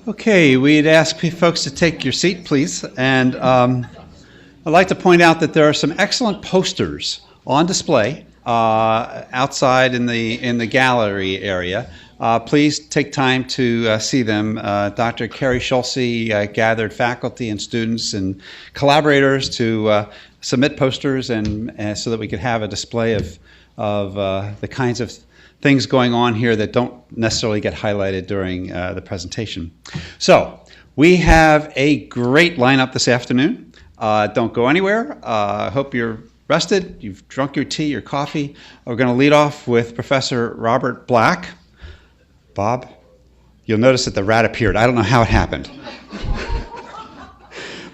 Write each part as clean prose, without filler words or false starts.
Okay, we'd ask folks to take your seat, please. And I'd like to point out that there are some excellent posters on display outside in the gallery area. Please take time to see them. Dr. Carrie Schulze gathered faculty and students and collaborators to submit posters and so that we could have a display of the kinds of things going on here that don't necessarily get highlighted during the presentation. So we have a great lineup this afternoon. Don't go anywhere. Hope you're rested. You've drunk your tea, your coffee. We're going to lead off with Professor Robert Black. Bob, you'll notice that the rat appeared. I don't know how it happened.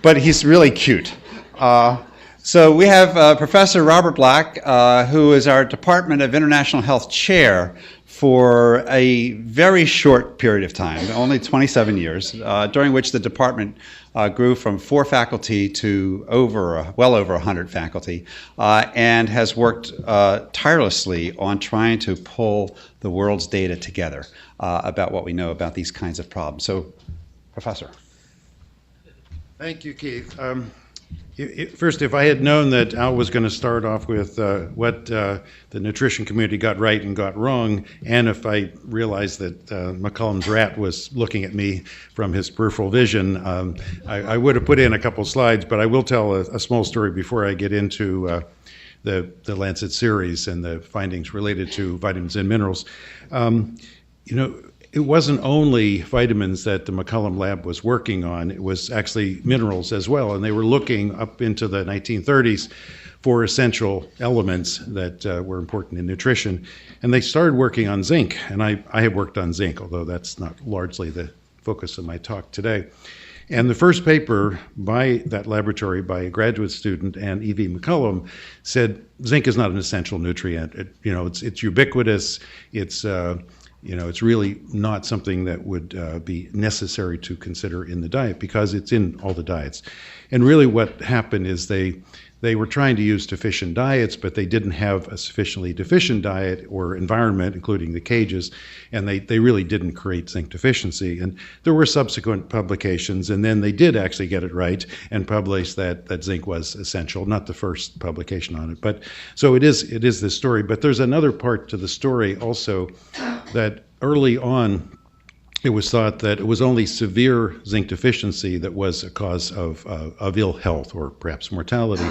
But he's really cute. So we have Professor Robert Black, who is our Department of International Health Chair for a very short period of time, only 27 years, during which the department grew from 4 faculty to well over 100 faculty, and has worked tirelessly on trying to pull the world's data together about what we know about these kinds of problems. So, Professor. Thank you, Keith. First, if I had known that Al was going to start off with what the nutrition community got right and got wrong, and if I realized that McCollum's rat was looking at me from his peripheral vision, I would have put in a couple slides, but I will tell a small story before I get into the Lancet series and the findings related to vitamins and minerals. It wasn't only vitamins that the McCollum lab was working on, it was actually minerals as well. And they were looking up into the 1930s for essential elements that were important in nutrition. And they started working on zinc. And I have worked on zinc, although that's not largely the focus of my talk today. And the first paper by that laboratory, by a graduate student and E.V. McCollum, said zinc is not an essential nutrient. It's ubiquitous. It's really not something that would be necessary to consider in the diet because it's in all the diets. And really what happened is they were trying to use deficient diets, but they didn't have a sufficiently deficient diet or environment, including the cages, and they really didn't create zinc deficiency. And there were subsequent publications, and then they did actually get it right and publish that zinc was essential, not the first publication on it. But so it is this story. But there's another part to the story also, that early on, it was thought that it was only severe zinc deficiency that was a cause of ill health or perhaps mortality.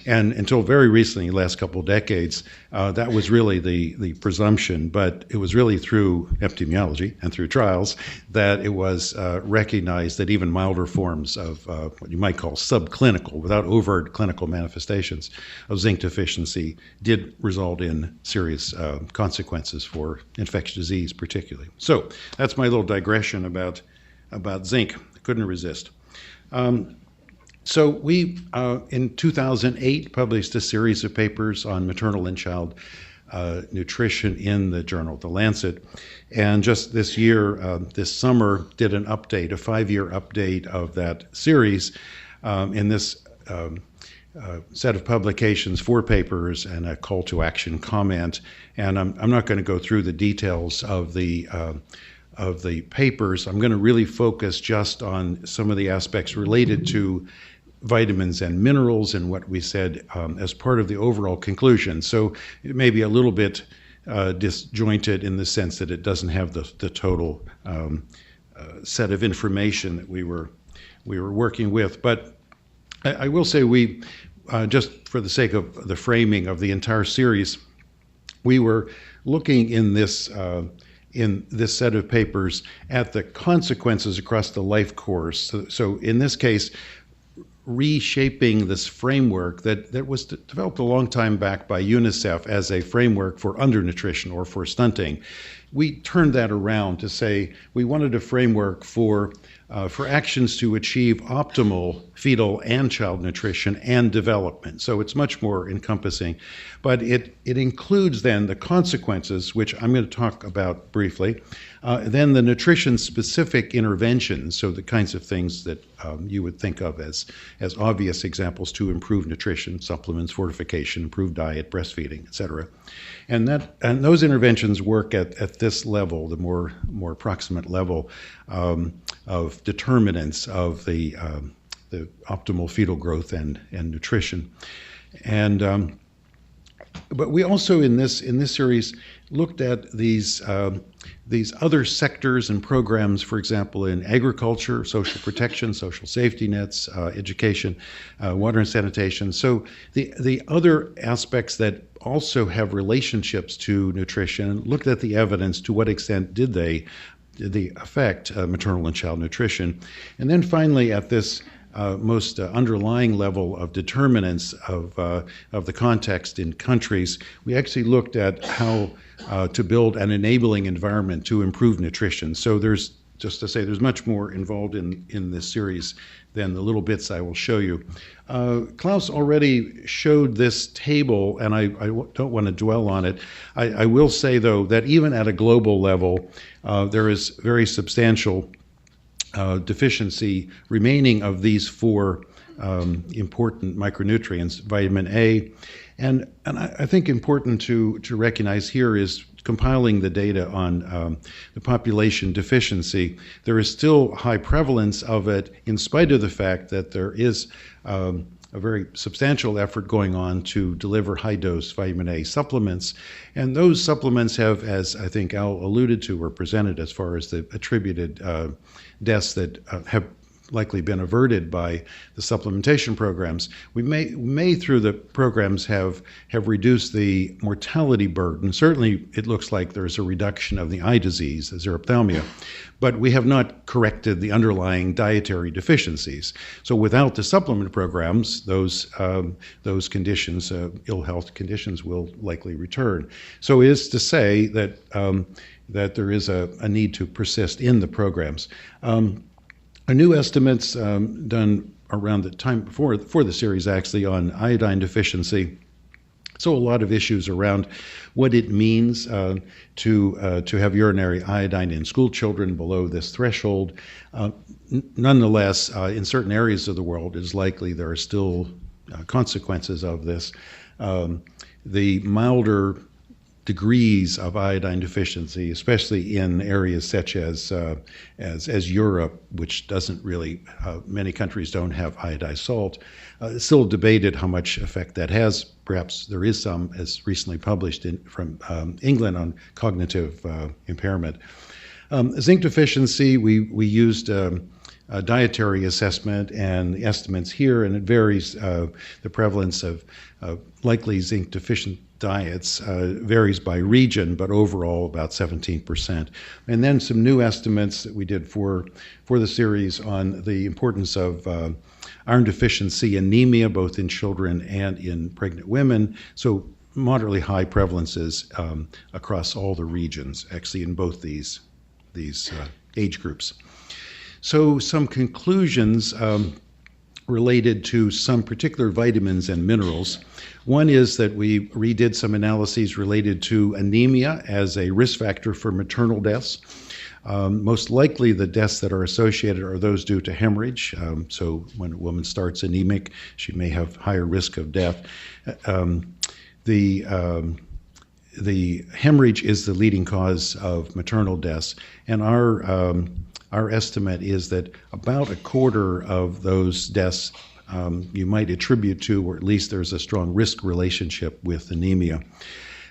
And until very recently, the last couple of decades, that was really the presumption. But it was really through epidemiology and through trials that it was recognized that even milder forms of what you might call subclinical, without overt clinical manifestations of zinc deficiency, did result in serious consequences for infectious disease particularly. So that's my little digression about zinc. I couldn't resist. So we, in 2008, published a series of papers on maternal and child nutrition in the journal, The Lancet. And just this year, this summer, did an update, a 5-year update of that series. In this set of publications, 4 papers and a call to action comment. And I'm not going to go through the details of the papers. I'm going to really focus just on some of the aspects related to vitamins and minerals and what we said as part of the overall conclusion. So it may be a little bit disjointed in the sense that it doesn't have the total set of information that we were working with. But I will say we, just for the sake of the framing of the entire series, we were looking in this set of papers at the consequences across the life course. So in this case, reshaping this framework that was developed a long time back by UNICEF as a framework for undernutrition or for stunting. We turned that around to say we wanted a framework for for actions to achieve optimal fetal and child nutrition and development. So it's much more encompassing. But it includes then the consequences, which I'm going to talk about briefly, then the nutrition-specific interventions, so the kinds of things that you would think of as obvious examples to improve nutrition, supplements, fortification, improved diet, breastfeeding, et cetera. And those interventions work at this level, the more approximate level of determinants of the optimal fetal growth and nutrition. And but we also in this series looked at these other sectors and programs, for example, in agriculture, social protection, social safety nets, education, water and sanitation. So the other aspects that also have relationships to nutrition, looked at the evidence, to what extent did they affect maternal and child nutrition. And then finally, at this most underlying level of determinants of the context in countries, we actually looked at how to build an enabling environment to improve nutrition. So there's, just to say, there's much more involved in this series than the little bits I will show you. Klaus already showed this table, and I don't want to dwell on it. I will say, though, that even at a global level, there is very substantial deficiency remaining of these four important micronutrients, vitamin A. And I think important to recognize here is compiling the data on the population deficiency. There is still high prevalence of it in spite of the fact that there is a very substantial effort going on to deliver high-dose vitamin A supplements. And those supplements have, as I think Al alluded to, or presented as far as the attributed deaths that have likely been averted by the supplementation programs. We may through the programs have reduced the mortality burden. Certainly it looks like there's a reduction of the eye disease, xerophthalmia, but we have not corrected the underlying dietary deficiencies. So without the supplement programs, those conditions, ill health conditions, will likely return. So it is to say that that there is a need to persist in the programs. New estimates done around the time before the series, actually, on iodine deficiency. So a lot of issues around what it means to have urinary iodine in school children below this threshold. Nonetheless, in certain areas of the world, it is likely there are still consequences of this. The milder degrees of iodine deficiency, especially in areas such as Europe, which doesn't really, many countries don't have iodized salt. It's still debated how much effect that has. Perhaps there is some, as recently published from England, on cognitive impairment. Zinc deficiency, we used a dietary assessment and the estimates here, and it varies. The prevalence of likely zinc deficient diets varies by region, but overall about 17%. And then some new estimates that we did for the series on the importance of iron deficiency anemia, both in children and in pregnant women. So moderately high prevalences across all the regions, actually in both these age groups. So some conclusions related to some particular vitamins and minerals. One is that we redid some analyses related to anemia as a risk factor for maternal deaths. Most likely the deaths that are associated are those due to hemorrhage. So when a woman starts anemic, she may have higher risk of death. The hemorrhage is the leading cause of maternal deaths, and our estimate is that about a quarter of those deaths you might attribute to, or at least there's a strong risk relationship with anemia.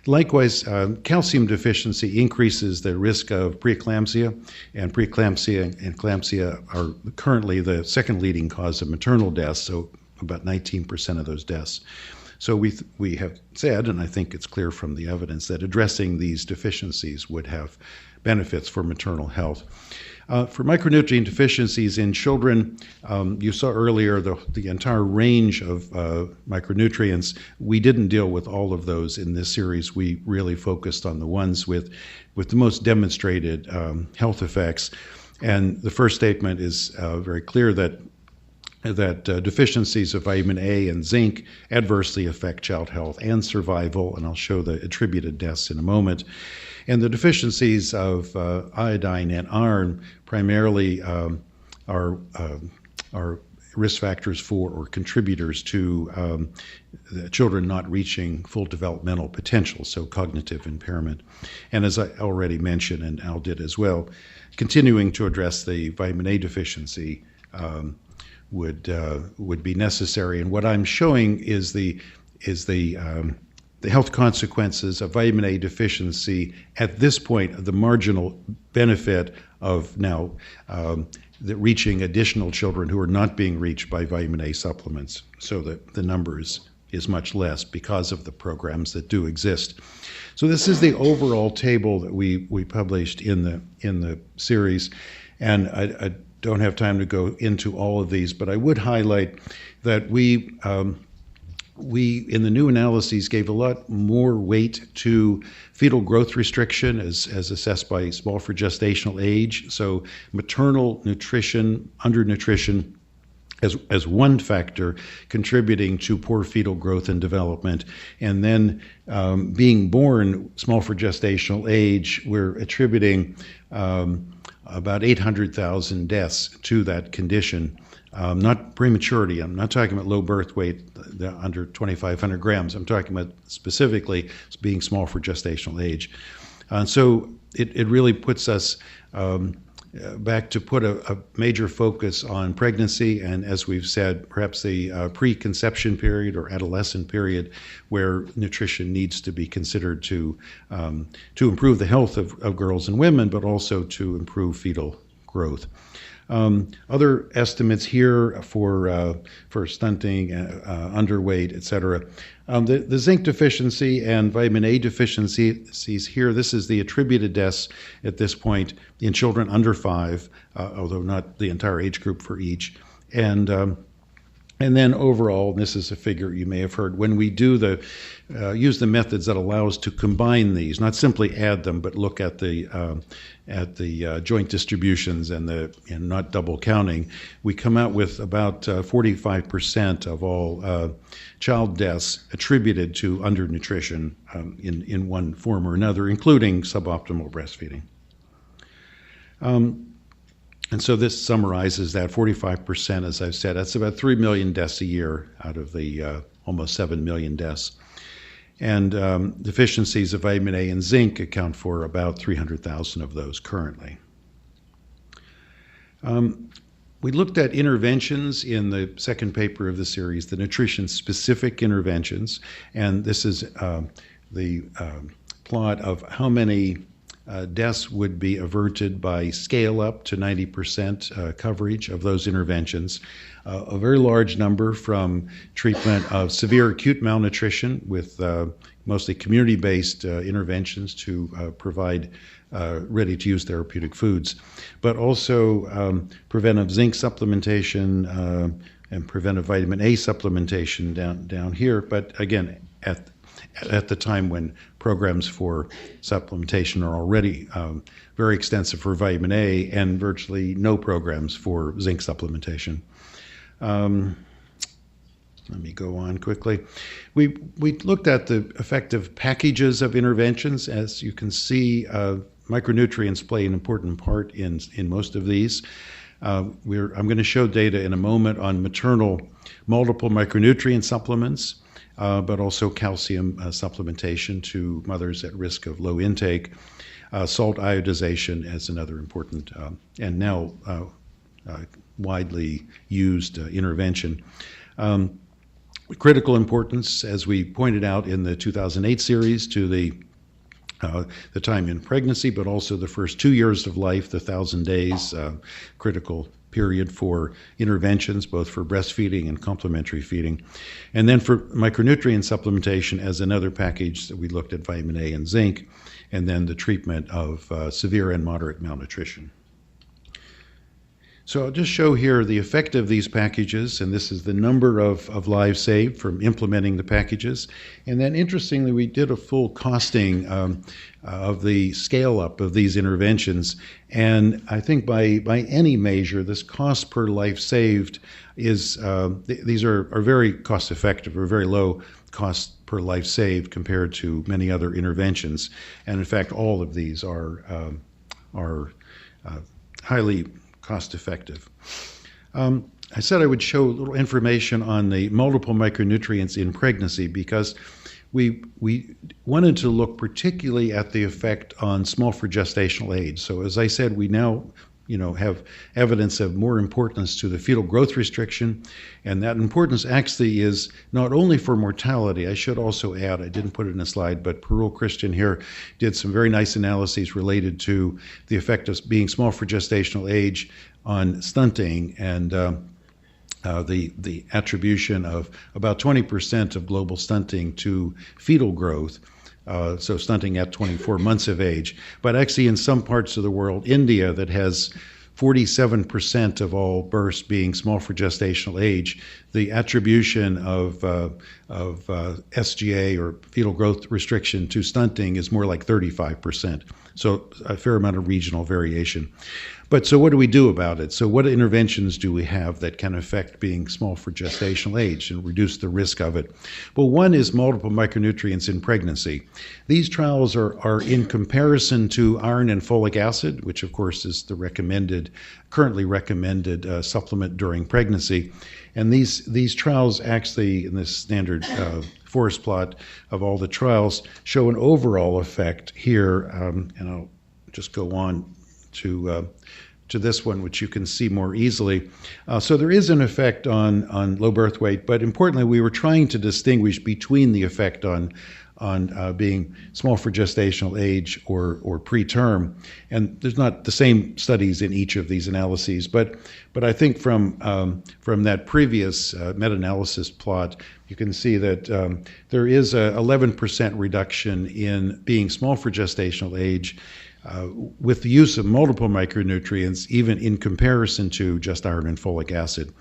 Likewise, calcium deficiency increases the risk of preeclampsia, and preeclampsia and eclampsia are currently the second leading cause of maternal deaths, so about 19% of those deaths. So we have said, and I think it's clear from the evidence, that addressing these deficiencies would have benefits for maternal health. For micronutrient deficiencies in children, you saw earlier the entire range of micronutrients. We didn't deal with all of those in this series. We really focused on the ones with the most demonstrated health effects. And the first statement is very clear that deficiencies of vitamin A and zinc adversely affect child health and survival, and I'll show the attributed deaths in a moment. And the deficiencies of iodine and iron primarily are risk factors for or contributors to the children not reaching full developmental potential, so cognitive impairment. And as I already mentioned, and Al did as well, continuing to address the vitamin A deficiency would be necessary. And what I'm showing is the health consequences of vitamin A deficiency at this point, the marginal benefit of now reaching additional children who are not being reached by vitamin A supplements, so that the number is much less because of the programs that do exist. So this is the overall table that we published in the series, and I don't have time to go into all of these, but I would highlight that we in the new analyses gave a lot more weight to fetal growth restriction as assessed by small for gestational age. So maternal nutrition, undernutrition as one factor contributing to poor fetal growth and development. And then being born small for gestational age, we're attributing about 800,000 deaths to that condition. Not prematurity. I'm not talking about low birth weight, under 2,500 grams. I'm talking about specifically being small for gestational age. And so it really puts us back to put a major focus on pregnancy, and as we've said, perhaps the preconception period or adolescent period, where nutrition needs to be considered to improve the health of girls and women, but also to improve fetal growth. Other estimates here for stunting, underweight, et cetera. The zinc deficiency and vitamin A deficiencies here, this is the attributed deaths at this point in children under 5, although not the entire age group for each. And then overall, and this is a figure you may have heard, when we do use the methods that allow us to combine these, not simply add them, but look at the joint distributions and not double counting, we come out with about 45% of all child deaths attributed to undernutrition in one form or another, including suboptimal breastfeeding. And so this summarizes that 45%, as I've said, that's about 3 million deaths a year out of the almost 7 million deaths. And deficiencies of vitamin A and zinc account for about 300,000 of those currently. We looked at interventions in the second paper of the series, the nutrition-specific interventions, and this is the plot of how many deaths would be averted by scale up to 90% coverage of those interventions. A very large number from treatment of severe acute malnutrition with mostly community-based interventions to provide ready-to-use therapeutic foods, but also preventive zinc supplementation and preventive vitamin A supplementation down here, but again, at the time when programs for supplementation are already very extensive for vitamin A and virtually no programs for zinc supplementation. Let me go on quickly. We looked at the effective packages of interventions. As you can see, micronutrients play an important part in most of these. I'm going to show data in a moment on maternal multiple micronutrient supplements, but also calcium supplementation to mothers at risk of low intake. Salt iodization as another important and now widely used intervention. Critical importance, as we pointed out in the 2008 series, to the time in pregnancy, but also the first 2 years of life, the 1,000 days, critical period for interventions, both for breastfeeding and complementary feeding. And then for micronutrient supplementation as another package that we looked at vitamin A and zinc, and then the treatment of severe and moderate malnutrition. So I'll just show here the effect of these packages, and this is the number of lives saved from implementing the packages. And then interestingly, we did a full costing of the scale-up of these interventions. And I think by any measure, this cost per life saved is, these are very cost-effective or very low cost per life saved compared to many other interventions. And in fact, all of these are highly cost-effective. I said I would show a little information on the multiple micronutrients in pregnancy because we wanted to look particularly at the effect on small for gestational age. So as I said, we now have evidence of more importance to the fetal growth restriction, and that importance actually is not only for mortality. I should also add, I didn't put it in a slide, but Parul Christian here did some very nice analyses related to the effect of being small for gestational age on stunting and the attribution of about 20% of global stunting to fetal growth. So stunting at 24 months of age. But actually in some parts of the world, India, that has 47% of all births being small for gestational age, the attribution of SGA or fetal growth restriction to stunting is more like 35%. So a fair amount of regional variation. But so what do we do about it? So what interventions do we have that can affect being small for gestational age and reduce the risk of it? Well, one is multiple micronutrients in pregnancy. These trials are in comparison to iron and folic acid, which of course is the currently recommended supplement during pregnancy. And these trials actually, in this standard forest plot of all the trials, show an overall effect here. And I'll just go on to this one, which you can see more easily. So there is an effect on low birth weight, but importantly, we were trying to distinguish between the effect on being small for gestational age or preterm. And there's not the same studies in each of these analyses, but I think from that previous meta-analysis plot, you can see that there is a 11% reduction in being small for gestational age with the use of multiple micronutrients, even in comparison to just iron and folic acid.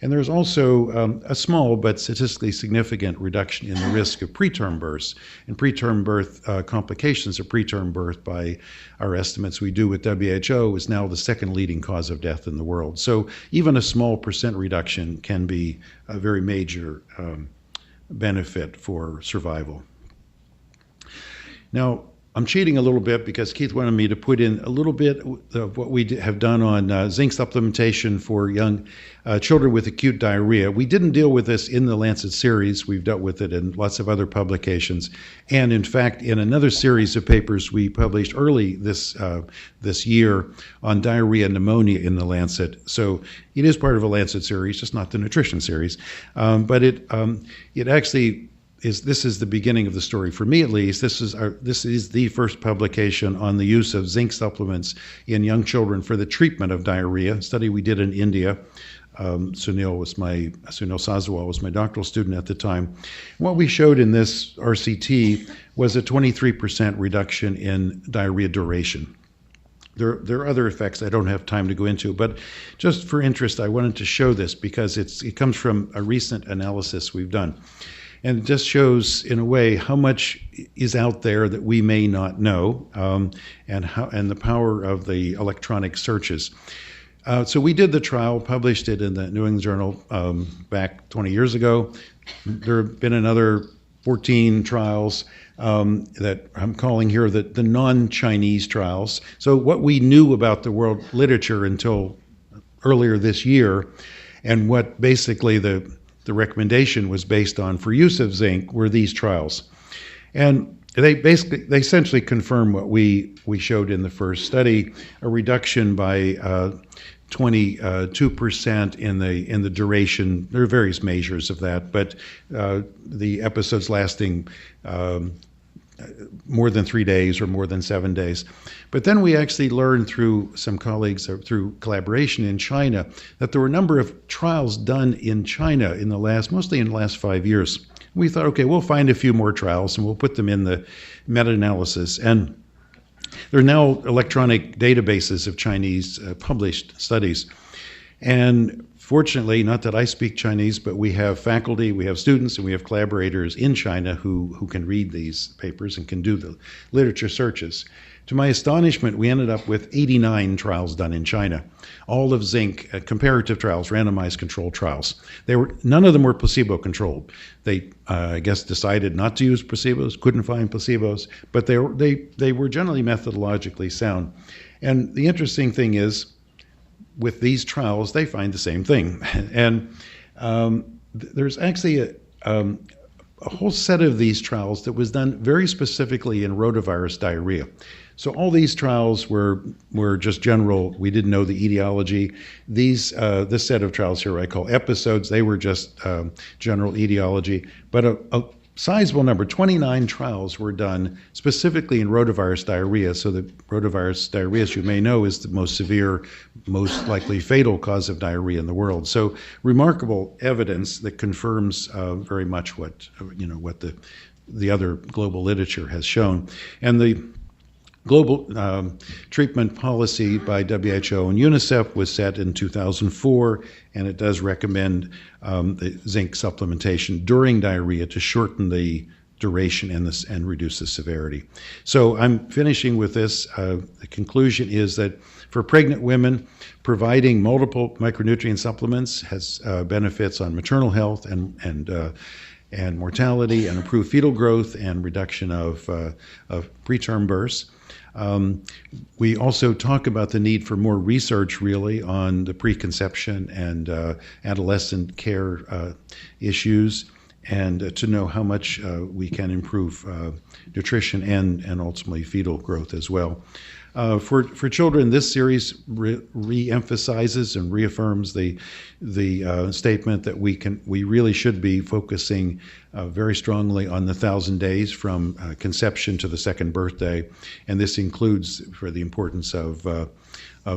And there's also a small but statistically significant reduction in the risk of preterm births. And preterm birth complications of preterm birth, by our estimates we do with WHO, is now the second leading cause of death in the world. So even a small percent reduction can be a very major benefit for survival. Now, I'm cheating a little bit because Keith wanted me to put in a little bit of what we have done on zinc supplementation for young children with acute diarrhea. We didn't deal with this in the Lancet series. We've dealt with it in lots of other publications. And in fact, in another series of papers we published early this year on diarrhea and pneumonia in the Lancet. So it is part of a Lancet series, just not the nutrition series. But it actually this is the beginning of the story for me, at least. This is the first publication on the use of zinc supplements in young children for the treatment of diarrhea, a study we did in India. Sunil Sazwal was my doctoral student at the time. What we showed in this RCT was a 23% reduction in diarrhea duration. There are other effects I don't have time to go into, but just for interest, I wanted to show this because it comes from a recent analysis we've done. And it just shows, in a way, how much is out there that we may not know, and the power of the electronic searches. So we did the trial, published it in the New England Journal back 20 years ago. There have been another 14 trials that I'm calling here the non-Chinese trials. So what we knew about the world literature until earlier this year, and what basically the recommendation was based on for use of zinc were these trials. And they essentially confirm what we showed in the first study, a reduction by 22% in the duration. There are various measures of that, but the episodes lasting more than 3 days or more than 7 days. But then we actually learned through some colleagues or through collaboration in China that there were a number of trials done in China mostly in the last 5 years. We thought, okay, we'll find a few more trials and we'll put them in the meta-analysis. And there are now electronic databases of Chinese published studies. And fortunately, not that I speak Chinese, but we have faculty, we have students, and we have collaborators in China who can read these papers and can do the literature searches. To my astonishment, we ended up with 89 trials done in China, all of zinc, comparative trials, randomized controlled trials. None of them were placebo-controlled. They, I guess, decided not to use placebos, couldn't find placebos, but they were generally methodologically sound. And the interesting thing is, with these trials, they find the same thing. And there's actually a whole set of these trials that was done very specifically in rotavirus diarrhea. So all these trials were just general. We didn't know the etiology. This set of trials here I call episodes. They were just general etiology. But a sizable number, 29 trials were done specifically in rotavirus diarrhea. So the rotavirus diarrhea, as you may know, is the most severe, most likely fatal cause of diarrhea in the world. So remarkable evidence that confirms very much what the other global literature has shown. And the global treatment policy by WHO and UNICEF was set in 2004, and it does recommend the zinc supplementation during diarrhea to shorten the duration and reduce the severity. So I'm finishing with this. The conclusion is that for pregnant women, providing multiple micronutrient supplements has benefits on maternal health and mortality, and improved fetal growth and reduction of preterm births. We also talk about the need for more research, really, on the preconception and adolescent care issues, and to know how much we can improve nutrition and ultimately fetal growth as well. For children, this series re-emphasizes and reaffirms the statement that we really should be focusing very strongly on the 1,000 days from conception to the second birthday, and this includes for the importance of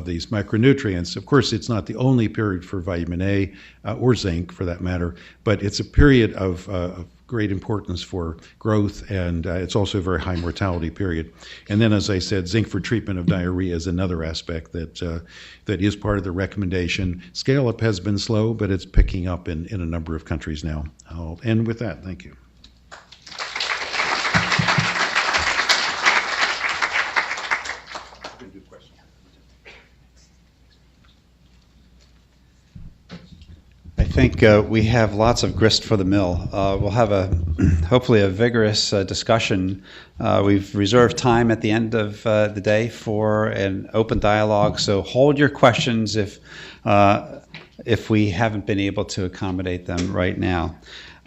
these micronutrients. Of course, it's not the only period for vitamin A or zinc, for that matter, but it's a period of great importance for growth, and it's also a very high mortality period. And then, as I said, zinc for treatment of diarrhea is another aspect that is part of the recommendation. Scale-up has been slow, but it's picking up in a number of countries now. I'll end with that. Thank you. I think we have lots of grist for the mill. We'll have hopefully a vigorous discussion. We've reserved time at the end of the day for an open dialogue, so hold your questions if we haven't been able to accommodate them right now.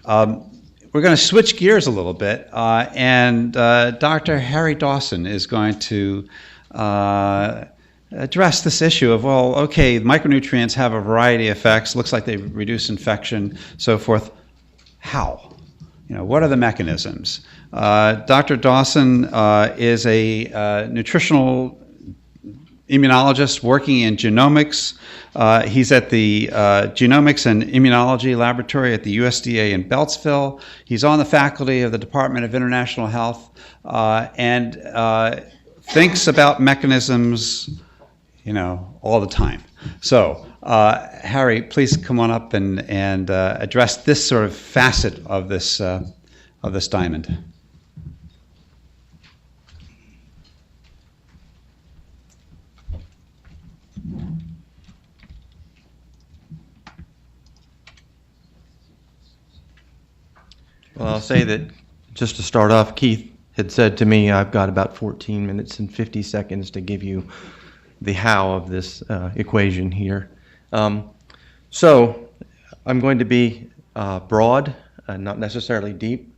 We're going to switch gears a little bit, and Dr. Harry Dawson is going to address this issue of, well, okay, micronutrients have a variety of effects. Looks like they reduce infection, so forth. How? What are the mechanisms? Dr. Dawson is a nutritional immunologist working in genomics. He's at the Genomics and Immunology Laboratory at the USDA in Beltsville. He's on the faculty of the Department of International Health and thinks about mechanisms all the time. So, Harry, please come on up and address this sort of facet of this diamond. Well, I'll say that just to start off, Keith had said to me, I've got about 14 minutes and 50 seconds to give you the how of this equation here. So I'm going to be broad, not necessarily deep.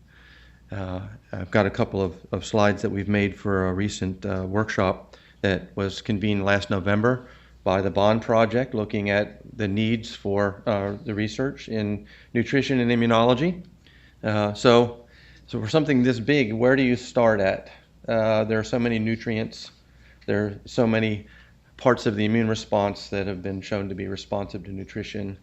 I've got a couple of slides that we've made for a recent workshop that was convened last November by the Bond Project, looking at the needs for the research in nutrition and immunology. So for something this big, where do you start at? There are so many nutrients. There are so many parts of the immune response that have been shown to be responsive to nutrition.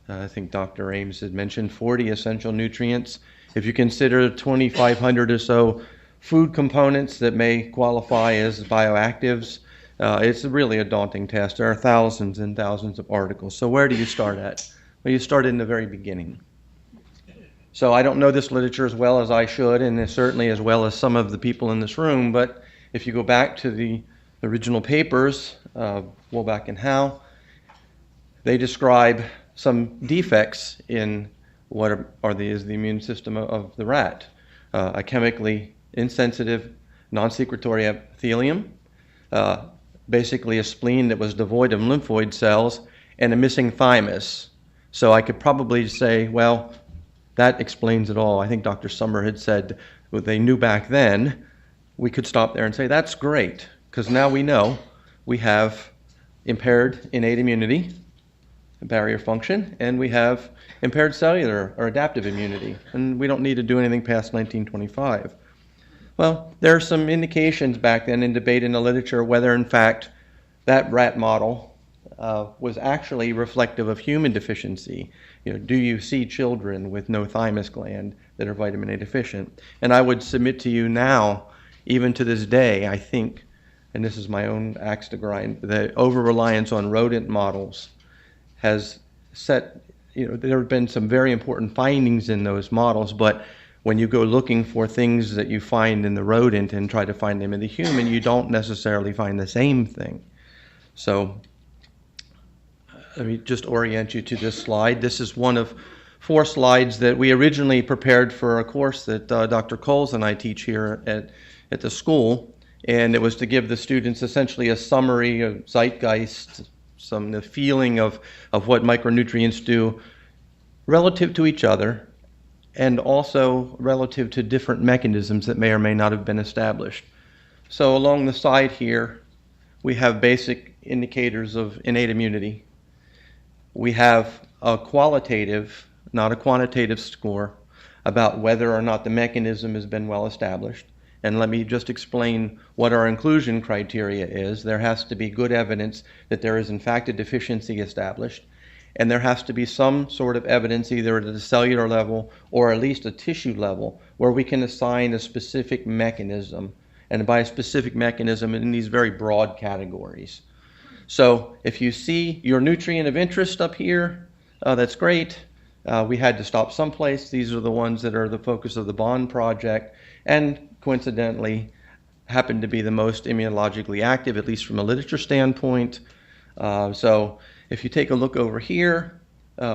I think Dr. Ames had mentioned 40 essential nutrients. If you consider 2,500 or so food components that may qualify as bioactives, It's really a daunting task. There are thousands and thousands of articles. So where do you start at? Well, you start in the very beginning. So I don't know this literature as well as I should, and certainly as well as some of the people in this room, but if you go back to the original papers, Wolbach and Howe, they describe some defects in what is the immune system of the rat. A chemically insensitive, non-secretory epithelium, basically a spleen that was devoid of lymphoid cells, and a missing thymus. So I could probably say, well, that explains it all. I think Dr. Summer had said what they knew back then. We could stop there and say, that's great, because now we know we have impaired innate immunity, barrier function, and we have impaired cellular or adaptive immunity, and we don't need to do anything past 1925. Well, there are some indications back then in debate in the literature whether, in fact, that rat model was actually reflective of human deficiency. Do you see children with no thymus gland that are vitamin A deficient? And I would submit to you now, even to this day, I think, and this is my own axe to grind, the over-reliance on rodent models has set, there have been some very important findings in those models, but when you go looking for things that you find in the rodent and try to find them in the human, you don't necessarily find the same thing. So let me just orient you to this slide. This is one of 4 slides that we originally prepared for a course that Dr. Coles and I teach here at the school, and it was to give the students essentially a summary of zeitgeist, the feeling of what micronutrients do relative to each other, and also relative to different mechanisms that may or may not have been established. So along the side here, we have basic indicators of innate immunity. We have a qualitative, not a quantitative score about whether or not the mechanism has been well established. And let me just explain what our inclusion criteria is. There has to be good evidence that there is in fact a deficiency established, and there has to be some sort of evidence either at the cellular level or at least a tissue level where we can assign a specific mechanism, and by a specific mechanism in these very broad categories. So if you see your nutrient of interest up here, that's great. We had to stop someplace. These are the ones that are the focus of the BOND project, and coincidentally happen to be the most immunologically active, at least from a literature standpoint. So if you take a look over here,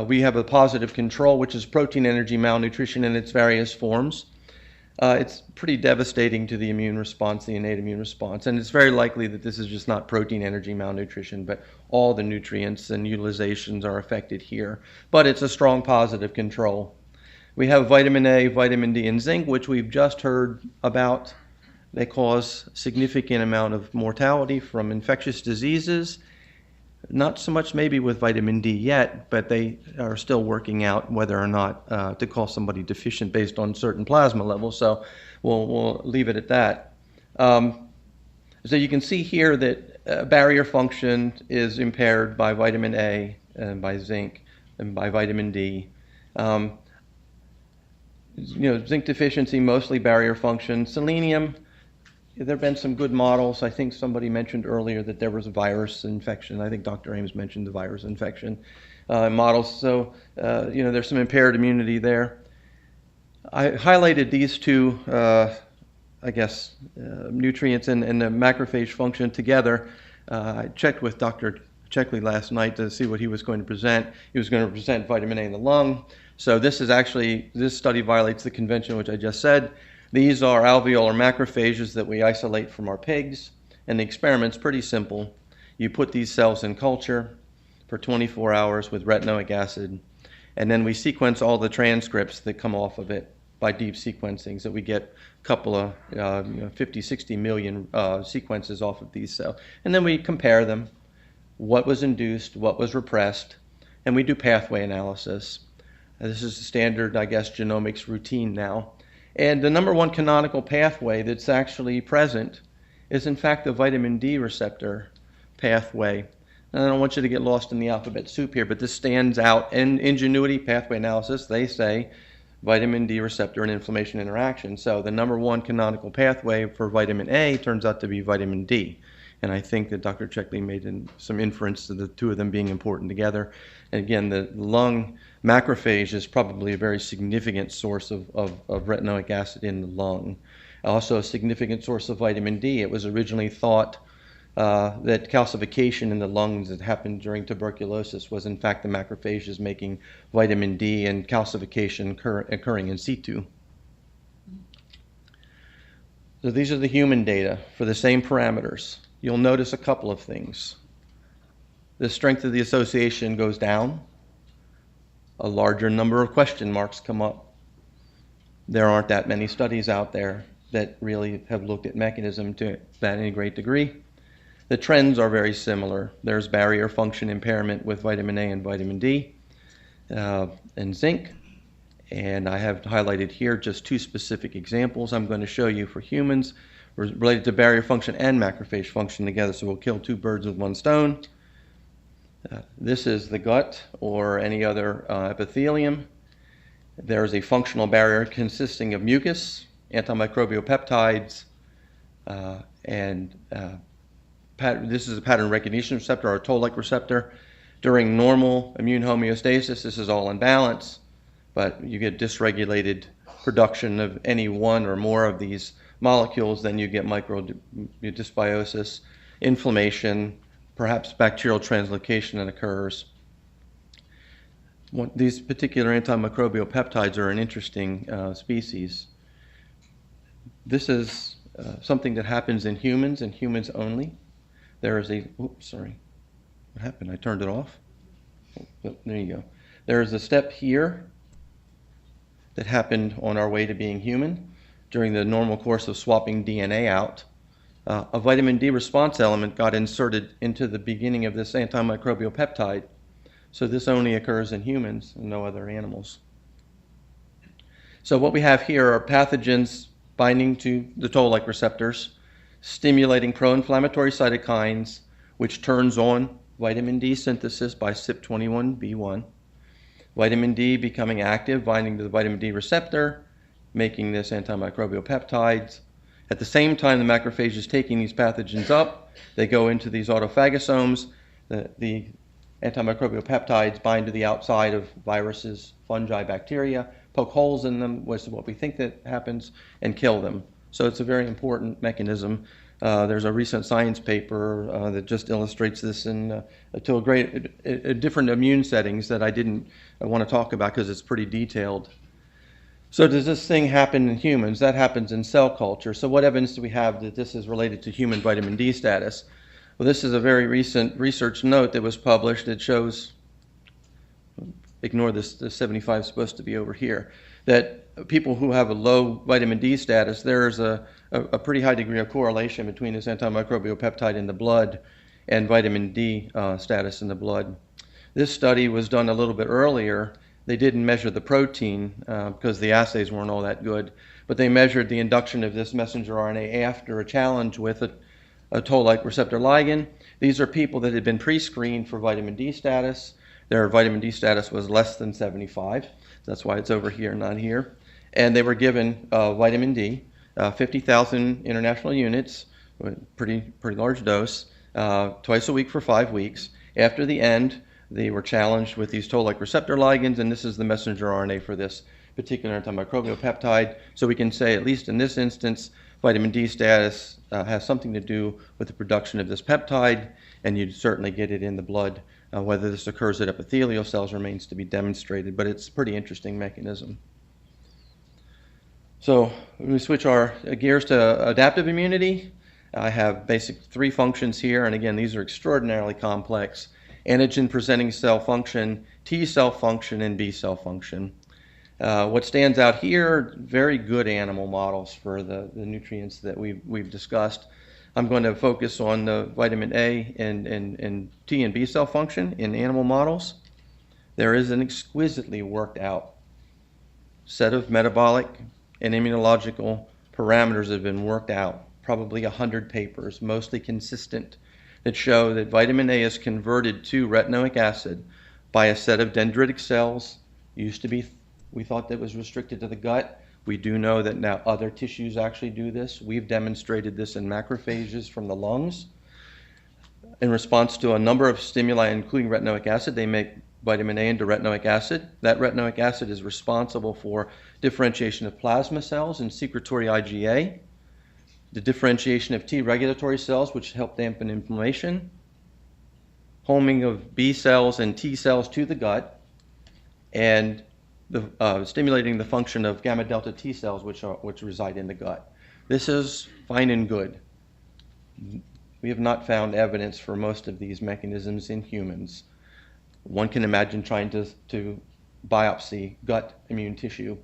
we have a positive control, which is protein energy malnutrition in its various forms. It's pretty devastating to the immune response, the innate immune response, and it's very likely that this is just not protein energy malnutrition, but all the nutrients and utilizations are affected here. But it's a strong positive control. We have vitamin A, vitamin D, and zinc, which we've just heard about. They cause significant amount of mortality from infectious diseases. Not so much maybe with vitamin D yet, but they are still working out whether or not to call somebody deficient based on certain plasma levels. So we'll leave it at that. So you can see here that barrier function is impaired by vitamin A and by zinc and by vitamin D. Zinc deficiency, mostly barrier function. Selenium, there have been some good models. I think somebody mentioned earlier that there was a virus infection. I think Dr. Ames mentioned the virus infection models. So, there's some impaired immunity there. I highlighted these two, nutrients and the macrophage function together. I checked with Dr. Checkley last night to see what he was going to present. He was going to present vitamin A in the lung. So this study violates the convention which I just said. These are alveolar macrophages that we isolate from our pigs, and the experiment's pretty simple. You put these cells in culture for 24 hours with retinoic acid, and then we sequence all the transcripts that come off of it by deep sequencing, so we get a couple of 50, 60 million sequences off of these cells. And then we compare them, what was induced, what was repressed, and we do pathway analysis. This is the standard, genomics routine now. And the number one canonical pathway that's actually present is in fact the vitamin D receptor pathway. And I don't want you to get lost in the alphabet soup here, but this stands out. In Ingenuity pathway analysis, they say vitamin D receptor and inflammation interaction. So the number one canonical pathway for vitamin A turns out to be vitamin D. And I think that Dr. Checkley made some inference to the two of them being important together. And again, the lung macrophage is probably a very significant source of retinoic acid in the lung. Also a significant source of vitamin D. It was originally thought that calcification in the lungs that happened during tuberculosis was in fact the macrophages making vitamin D and calcification occurring in situ. So these are the human data for the same parameters. You'll notice a couple of things. The strength of the association goes down. A larger number of question marks come up. There aren't that many studies out there that really have looked at mechanism to that any great degree. The trends are very similar. There's barrier function impairment with vitamin A and vitamin D and zinc. And I have highlighted here just two specific examples I'm going to show you for humans related to barrier function and macrophage function together, so we'll kill two birds with one stone. This is the gut or any other epithelium. There is a functional barrier consisting of mucus, antimicrobial peptides, and this is a pattern recognition receptor or a toll-like receptor. During normal immune homeostasis, this is all in balance, but you get dysregulated production of any one or more of these molecules, then you get dysbiosis, inflammation, perhaps bacterial translocation that occurs. These particular antimicrobial peptides are an interesting species. This is something that happens in humans and humans only. There is a, oops, sorry, what happened? I turned it off. Oh, there you go. There is a step here that happened on our way to being human during the normal course of swapping DNA out. A vitamin D response element got inserted into the beginning of this antimicrobial peptide. So this only occurs in humans and no other animals. So what we have here are pathogens binding to the toll-like receptors, stimulating pro-inflammatory cytokines, which turns on vitamin D synthesis by CYP21B1. Vitamin D becoming active, binding to the vitamin D receptor, making this antimicrobial peptides. At the same time, the macrophage is taking these pathogens up. They go into these autophagosomes. The antimicrobial peptides bind to the outside of viruses, fungi, bacteria, poke holes in them, which is what we think that happens, and kill them. So it's a very important mechanism. There's a recent science paper that just illustrates this in to a different immune settings that I didn't want to talk about because it's pretty detailed. So does this thing happen in humans? That happens in cell culture. So what evidence do we have that this is related to human vitamin D status? Well, this is a very recent research note that was published that shows, ignore this, the 75 is supposed to be over here, that people who have a low vitamin D status, there's a pretty high degree of correlation between this antimicrobial peptide in the blood and vitamin D status in the blood. This study was done a little bit earlier. They didn't measure the protein because the assays weren't all that good, but they measured the induction of this messenger RNA after a challenge with a toll-like receptor ligand. These are people that had been pre-screened for vitamin D status. Their vitamin D status was less than 75. That's why it's over here, not here. And they were given vitamin D, 50,000 international units, pretty large dose, twice a week for 5 weeks. After the end, they were challenged with these toll-like receptor ligands, and this is the messenger RNA for this particular antimicrobial peptide. So we can say, at least in this instance, vitamin D status has something to do with the production of this peptide, and you'd certainly get it in the blood. Whether this occurs at epithelial cells remains to be demonstrated, but it's a pretty interesting mechanism. So we switch our gears to adaptive immunity. I have basic 3 functions here, and again, these are extraordinarily complex. Antigen-presenting cell function, T cell function, and B cell function. What stands out here, very good animal models for the nutrients that we've discussed. I'm going to focus on the vitamin A and T and B cell function in animal models. There is an exquisitely worked out set of metabolic and immunological parameters that have been worked out, probably 100 papers, mostly consistent, that show that vitamin A is converted to retinoic acid by a set of dendritic cells. Used to be, we thought that was restricted to the gut. We do know that now other tissues actually do this. We've demonstrated this in macrophages from the lungs. in response to a number of stimuli, including retinoic acid. They make vitamin A into retinoic acid. That retinoic acid is responsible for differentiation of plasma cells and secretory IgA, the differentiation of T regulatory cells, which help dampen inflammation, homing of B cells and T cells to the gut, and stimulating the function of gamma delta T cells, which reside in the gut. This is fine and good. We have not found evidence for most of these mechanisms in humans. One can imagine trying to biopsy gut immune tissue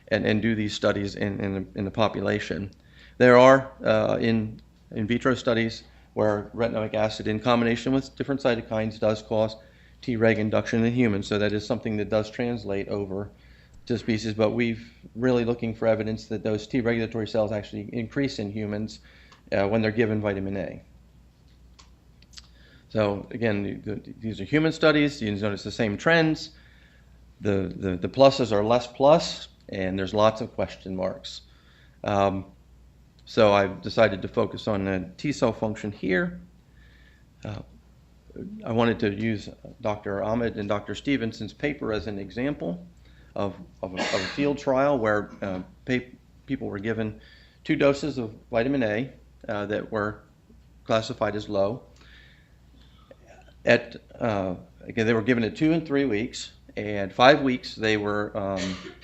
and do these studies in the population. There are in vitro studies where retinoic acid in combination with different cytokines does cause Treg induction in humans, so that is something that does translate over to species, but we're really looking for evidence that those T regulatory cells actually increase in humans when they're given vitamin A. So again, these are human studies. You notice the same trends. The pluses are less plus, and there's lots of question marks. So I've decided to focus on the T cell function here. I wanted to use Dr. Ahmed and Dr. Stevenson's paper as an example of a field trial where people were given 2 doses of vitamin A that were classified as low. Again, they were given at 2 and 3 weeks, and 5 weeks they were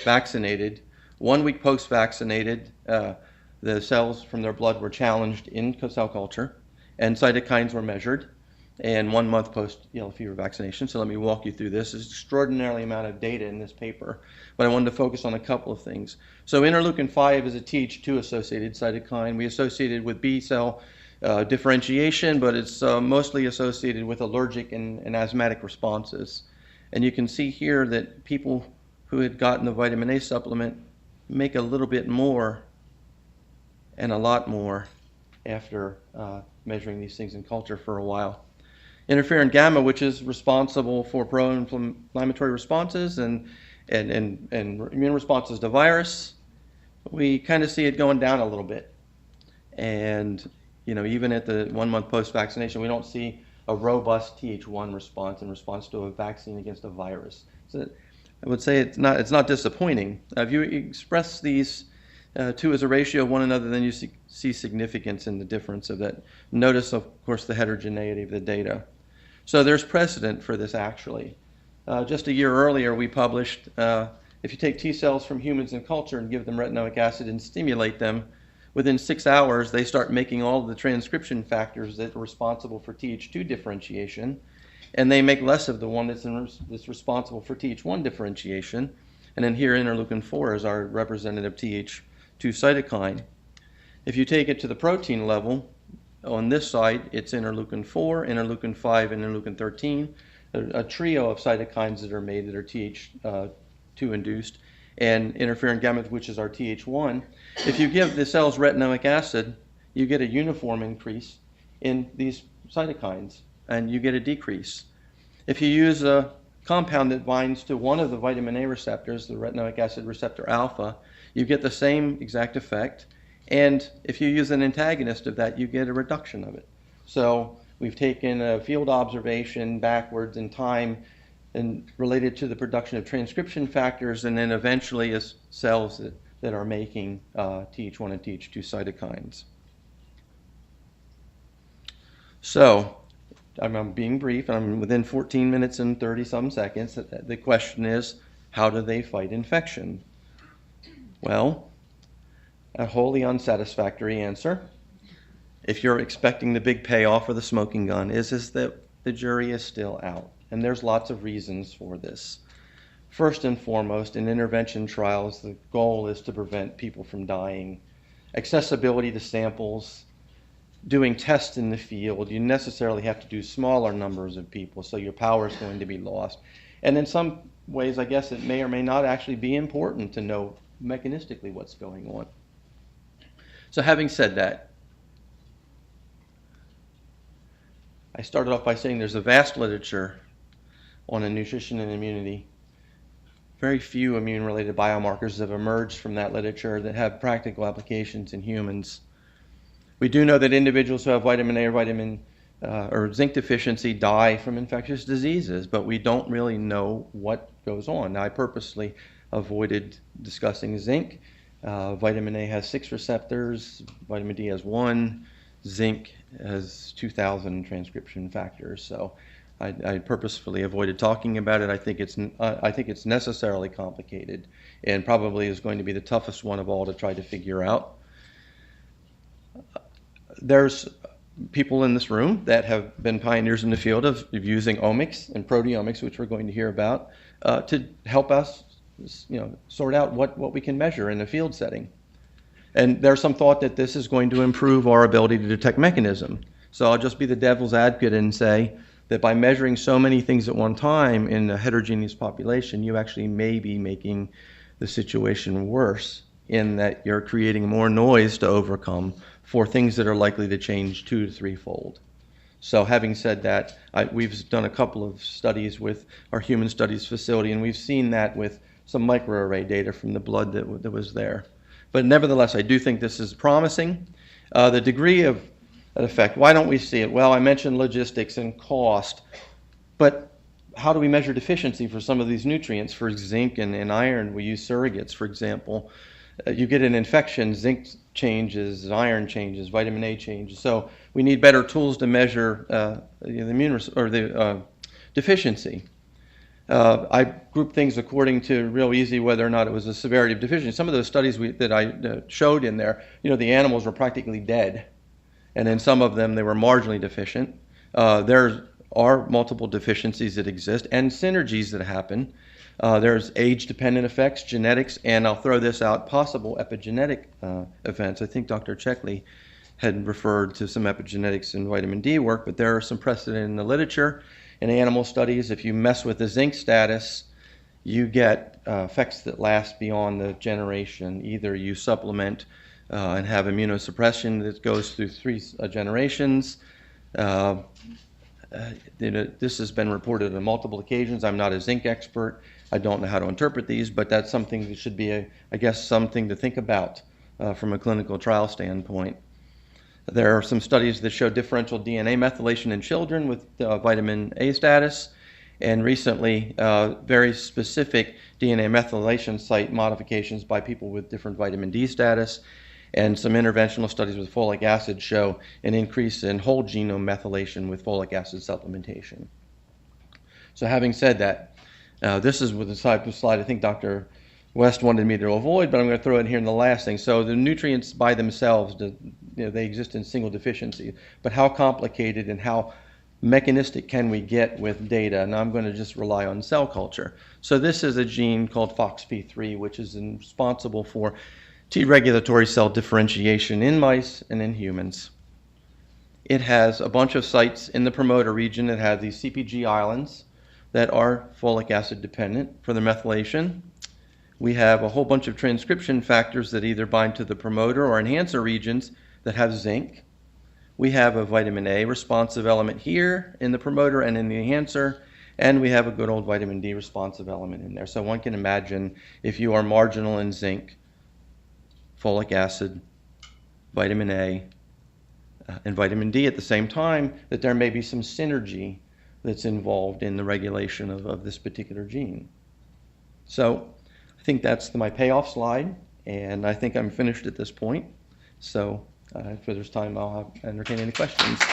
vaccinated. 1 week post-vaccinated, the cells from their blood were challenged in cell culture, and cytokines were measured, and 1 month post-yellow fever vaccination. So let me walk you through this. There's an extraordinary amount of data in this paper, but I wanted to focus on a couple of things. So interleukin-5 is a Th2-associated cytokine. We associated with B cell differentiation, but it's mostly associated with allergic and asthmatic responses. And you can see here that people who had gotten the vitamin A supplement make a little bit more and a lot more after measuring these things in culture for a while. Interferon gamma, which is responsible for pro-inflammatory responses and immune responses to virus, we kind of see it going down a little bit. And even at the 1 month post-vaccination, we don't see a robust Th1 response in response to a vaccine against a virus. So I would say it's not disappointing. If you express these two as a ratio of one another, then you see significance in the difference of that. Notice, of course, the heterogeneity of the data. So there's precedent for this, actually. Just a year earlier, we published, if you take T cells from humans in culture and give them retinoic acid and stimulate them, within 6 hours, they start making all of the transcription factors that are responsible for Th2 differentiation, and they make less of the one that's responsible for Th1 differentiation. And then here, interleukin-4 is our representative Th2 cytokine. If you take it to the protein level, on this side, it's interleukin-4, interleukin-5, and interleukin-13, a trio of cytokines that are made that are Th2 induced, and interferon gamma, which is our Th1. If you give the cells retinoic acid, you get a uniform increase in these cytokines, and you get a decrease. If you use a compound that binds to one of the vitamin A receptors, the retinoic acid receptor alpha, you get the same exact effect. And if you use an antagonist of that, you get a reduction of it. So we've taken a field observation backwards in time and related to the production of transcription factors, and then eventually as cells that are making Th1 and Th2 cytokines. So I'm being brief, I'm within 14 minutes and 30-some seconds. The question is, how do they fight infection? Well, a wholly unsatisfactory answer, if you're expecting the big payoff or the smoking gun, is that the jury is still out. And there's lots of reasons for this. First and foremost, in intervention trials, the goal is to prevent people from dying. Accessibility to samples, doing tests in the field, you necessarily have to do smaller numbers of people, so your power is going to be lost. And in some ways, I guess it may or may not actually be important to know mechanistically what's going on. So having said that, I started off by saying there's a vast literature on nutrition and immunity. Very few immune-related biomarkers have emerged from that literature that have practical applications in humans. We do know that individuals who have vitamin A or vitamin or zinc deficiency die from infectious diseases, but we don't really know what goes on. Now, I purposely avoided discussing zinc. Vitamin A has 6 receptors, vitamin D has 1, zinc has 2,000 transcription factors. So I purposefully avoided talking about it. I think it's necessarily complicated and probably is going to be the toughest one of all to try to figure out. There's people in this room that have been pioneers in the field of using omics and proteomics, which we're going to hear about, to help us, sort out what we can measure in a field setting. And there's some thought that this is going to improve our ability to detect mechanism. So I'll just be the devil's advocate and say that by measuring so many things at one time in a heterogeneous population, you actually may be making the situation worse in that you're creating more noise to overcome for things that are likely to change 2 to 3-fold. So having said that, we've done a couple of studies with our human studies facility, and we've seen that with some microarray data from the blood that was there. But nevertheless, I do think this is promising. The degree of effect, why don't we see it? Well, I mentioned logistics and cost, but how do we measure deficiency for some of these nutrients? For zinc and iron, we use surrogates, for example. You get an infection, zinc changes, iron changes, vitamin A changes. So we need better tools to measure the deficiency. I grouped things according to real easy whether or not it was a severity of deficiency. Some of those studies that I showed in there, the animals were practically dead, and in some of them they were marginally deficient. There are multiple deficiencies that exist and synergies that happen. There's age-dependent effects, genetics, and I'll throw this out, possible epigenetic events. I think Dr. Checkley had referred to some epigenetics in vitamin D work, but there are some precedent in the literature. In animal studies, if you mess with the zinc status, you get effects that last beyond the generation. Either you supplement and have immunosuppression that goes through 3 generations. This has been reported on multiple occasions. I'm not a zinc expert. I don't know how to interpret these, but that's something that should be, something to think about from a clinical trial standpoint. There are some studies that show differential DNA methylation in children with vitamin A status, and recently very specific DNA methylation site modifications by people with different vitamin D status, and some interventional studies with folic acid show an increase in whole genome methylation with folic acid supplementation. So having said that, this is with the type of slide I think Dr. West wanted me to avoid, but I'm going to throw it here in the last thing. So the nutrients by themselves, they exist in single deficiency, but how complicated and how mechanistic can we get with data? And I'm going to just rely on cell culture. So this is a gene called FOXP3, which is responsible for T regulatory cell differentiation in mice and in humans. It has a bunch of sites in the promoter region that have these CpG islands that are folic acid dependent for the methylation. We have a whole bunch of transcription factors that either bind to the promoter or enhancer regions that have zinc. We have a vitamin A responsive element here in the promoter and in the enhancer, and we have a good old vitamin D responsive element in there. So one can imagine if you are marginal in zinc, folic acid, vitamin A, and vitamin D at the same time, that there may be some synergy that's involved in the regulation of this particular gene. So I think that's my payoff slide, and I think I'm finished at this point. So if there's time, I'll entertain any questions. I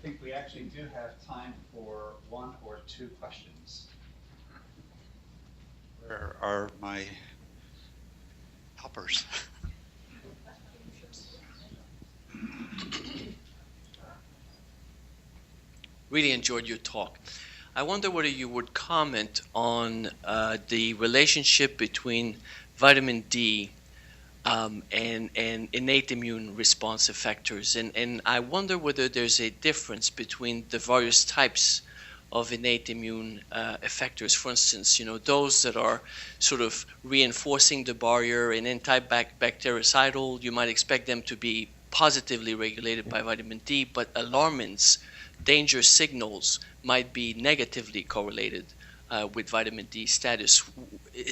think we actually do have time for 1 or 2 questions. Where are my helpers? Really enjoyed your talk. I wonder whether you would comment on the relationship between vitamin D and innate immune response effectors. And I wonder whether there's a difference between the various types of innate immune effectors. For instance, those that are sort of reinforcing the barrier and antibactericidal, you might expect them to be positively regulated by vitamin D, but alarmins, danger signals, might be negatively correlated with vitamin D status.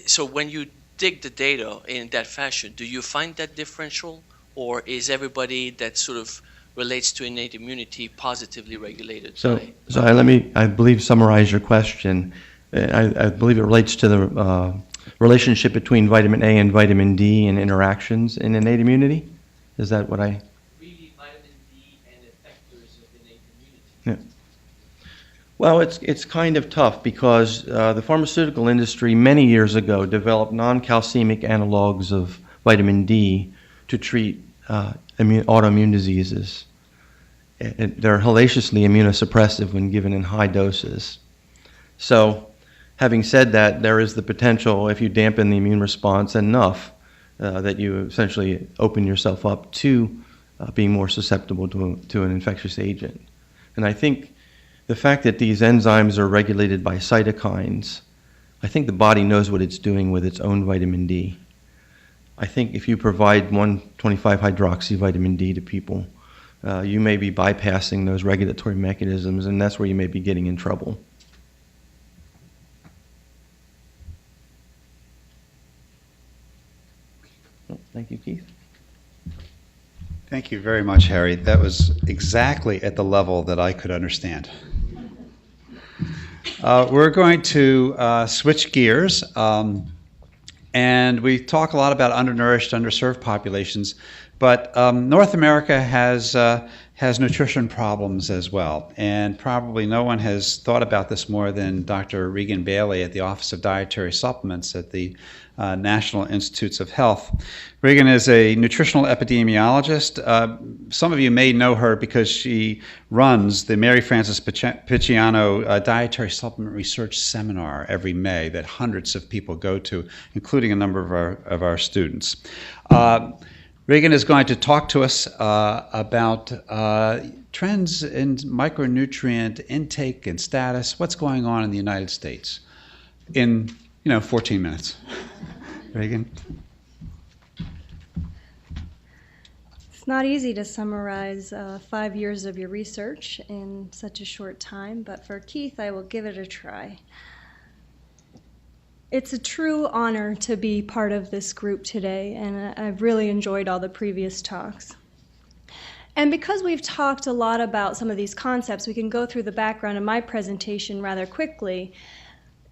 So when you dig the data in that fashion, do you find that differential, or is everybody that sort of relates to innate immunity positively regulated? So I believe, summarize your question. I believe it relates to the relationship between vitamin A and vitamin D and interactions in innate immunity. Is that what I? Really, vitamin D and effectors of innate immunity. Yeah. Well, it's kind of tough because the pharmaceutical industry many years ago developed non-calcemic analogs of vitamin D to treat autoimmune diseases. They're hellaciously immunosuppressive when given in high doses. So, having said that, there is the potential, if you dampen the immune response enough, that you essentially open yourself up to being more susceptible to an infectious agent. And I think the fact that these enzymes are regulated by cytokines, I think the body knows what it's doing with its own vitamin D. I think if you provide 1,25-hydroxy vitamin D to people, you may be bypassing those regulatory mechanisms, and that's where you may be getting in trouble. Thank you, Keith. Thank you very much, Harry. That was exactly at the level that I could understand. We're going to switch gears, and we talk a lot about undernourished, underserved populations, but North America has nutrition problems as well, and probably no one has thought about this more than Dr. Regan Bailey at the Office of Dietary Supplements at the National Institutes of Health. Regan is a nutritional epidemiologist. Some of you may know her because she runs the Mary Frances Picciano Dietary Supplement Research Seminar every May that hundreds of people go to, including a number of our students. Regan is going to talk to us about trends in micronutrient intake and status, what's going on in the United States in 14 minutes. Regan? It's not easy to summarize 5 years of your research in such a short time, but for Keith, I will give it a try. It's a true honor to be part of this group today, and I've really enjoyed all the previous talks. And because we've talked a lot about some of these concepts, we can go through the background of my presentation rather quickly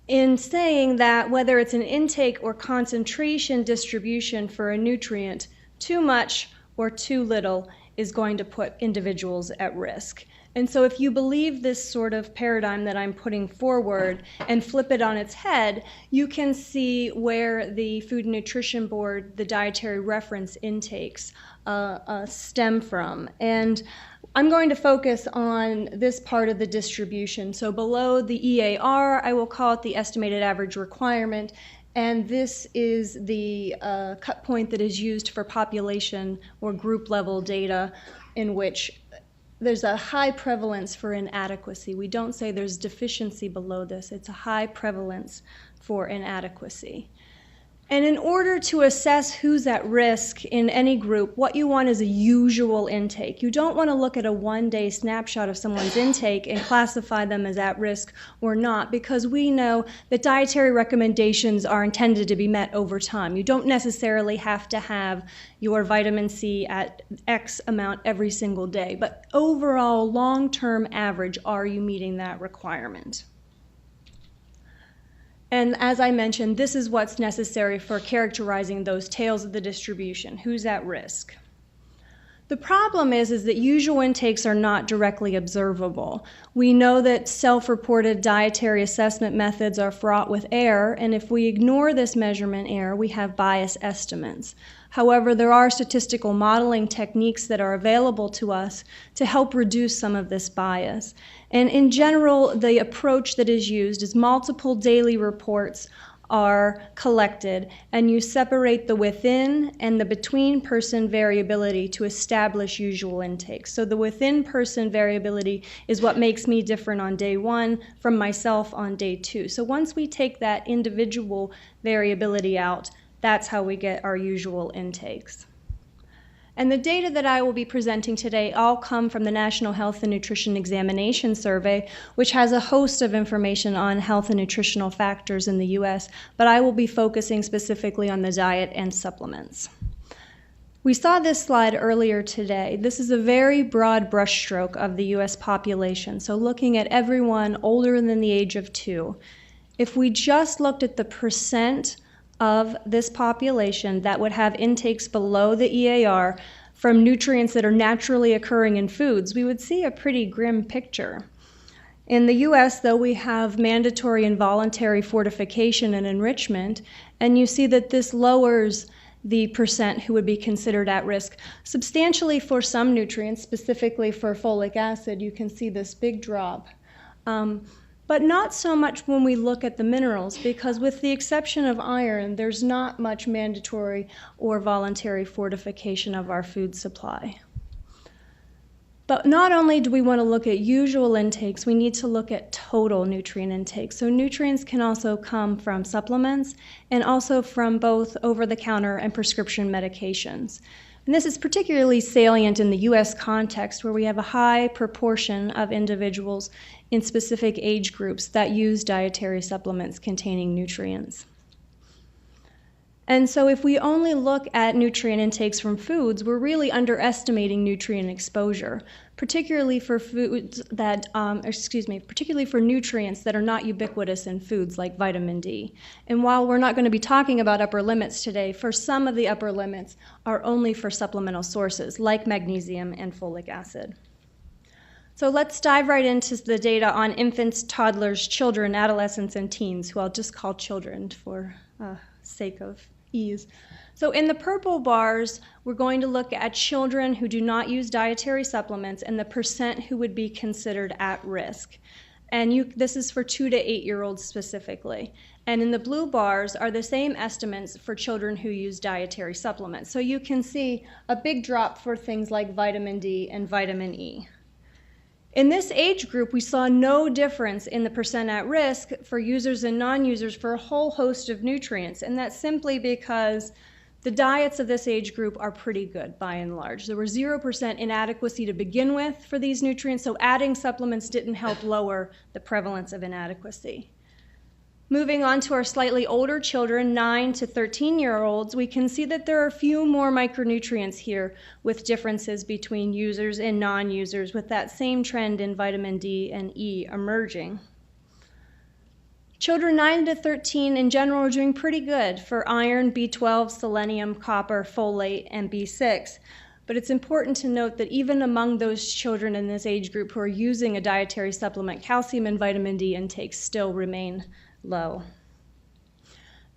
in saying that whether it's an intake or concentration distribution for a nutrient, too much or too little is going to put individuals at risk. And so if you believe this sort of paradigm that I'm putting forward and flip it on its head, you can see where the Food and Nutrition Board, the dietary reference intakes stem from. And I'm going to focus on this part of the distribution. So below the EAR, I will call it the estimated average requirement. And this is the cut point that is used for population or group level data in which there's a high prevalence for inadequacy. We don't say there's deficiency below this. It's a high prevalence for inadequacy. And in order to assess who's at risk in any group, what you want is a usual intake. You don't want to look at a one-day snapshot of someone's intake and classify them as at risk or not, because we know that dietary recommendations are intended to be met over time. You don't necessarily have to have your vitamin C at X amount every single day, but overall long-term average, are you meeting that requirement? And as I mentioned, this is what's necessary for characterizing those tails of the distribution. Who's at risk? The problem is that usual intakes are not directly observable. We know that self-reported dietary assessment methods are fraught with error, and if we ignore this measurement error, we have bias estimates. However, there are statistical modeling techniques that are available to us to help reduce some of this bias. And in general, the approach that is used is multiple daily reports are collected, and you separate the within and the between person variability to establish usual intakes. So the within person variability is what makes me different on day 1 from myself on day 2. So once we take that individual variability out, that's how we get our usual intakes. And the data that I will be presenting today all come from the National Health and Nutrition Examination Survey, which has a host of information on health and nutritional factors in the U.S., but I will be focusing specifically on the diet and supplements. We saw this slide earlier today. This is a very broad brushstroke of the U.S. population, so looking at everyone older than the age of 2. If we just looked at the percent of this population that would have intakes below the EAR from nutrients that are naturally occurring in foods, we would see a pretty grim picture. In the U.S., though, we have mandatory and voluntary fortification and enrichment, and you see that this lowers the percent who would be considered at risk substantially for some nutrients, specifically for folic acid. You can see this big drop. But not so much when we look at the minerals, because with the exception of iron, there's not much mandatory or voluntary fortification of our food supply. But not only do we want to look at usual intakes, we need to look at total nutrient intake. So nutrients can also come from supplements and also from both over-the-counter and prescription medications. And this is particularly salient in the U.S. context, where we have a high proportion of individuals in specific age groups that use dietary supplements containing nutrients. And so if we only look at nutrient intakes from foods, we're really underestimating nutrient exposure, particularly for foods that, particularly for nutrients that are not ubiquitous in foods like vitamin D. And while we're not going to be talking about upper limits today, for some of the upper limits are only for supplemental sources like magnesium and folic acid. So let's dive right into the data on infants, toddlers, children, adolescents, and teens, who I'll just call children for sake of ease. So in the purple bars, we're going to look at children who do not use dietary supplements and the percent who would be considered at risk. And this is for 2 to 8-year-olds specifically. And in the blue bars are the same estimates for children who use dietary supplements. So you can see a big drop for things like vitamin D and vitamin E. In this age group, we saw no difference in the percent at risk for users and non-users for a whole host of nutrients, and that's simply because the diets of this age group are pretty good by and large. There were 0% inadequacy to begin with for these nutrients, so adding supplements didn't help lower the prevalence of inadequacy. Moving on to our slightly older children, 9 to 13-year-olds, we can see that there are a few more micronutrients here with differences between users and non-users, with that same trend in vitamin D and E emerging. Children 9 to 13 in general are doing pretty good for iron, B12, selenium, copper, folate, and B6. But it's important to note that even among those children in this age group who are using a dietary supplement, calcium and vitamin D intakes still remain low.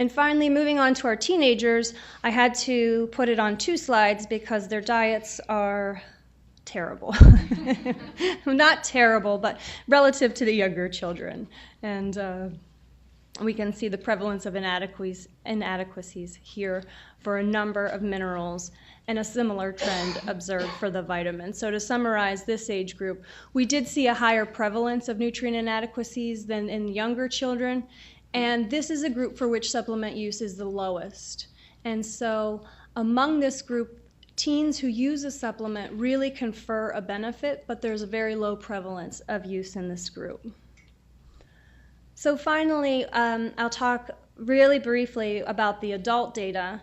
And finally, moving on to our teenagers, I had to put it on 2 slides because their diets are terrible. Not terrible, but relative to the younger children. And we can see the prevalence of inadequacies here for a number of minerals and a similar trend observed for the vitamins. So to summarize this age group, we did see a higher prevalence of nutrient inadequacies than in younger children, and this is a group for which supplement use is the lowest. And so among this group, teens who use a supplement really confer a benefit, but there's a very low prevalence of use in this group. So finally, I'll talk really briefly about the adult data.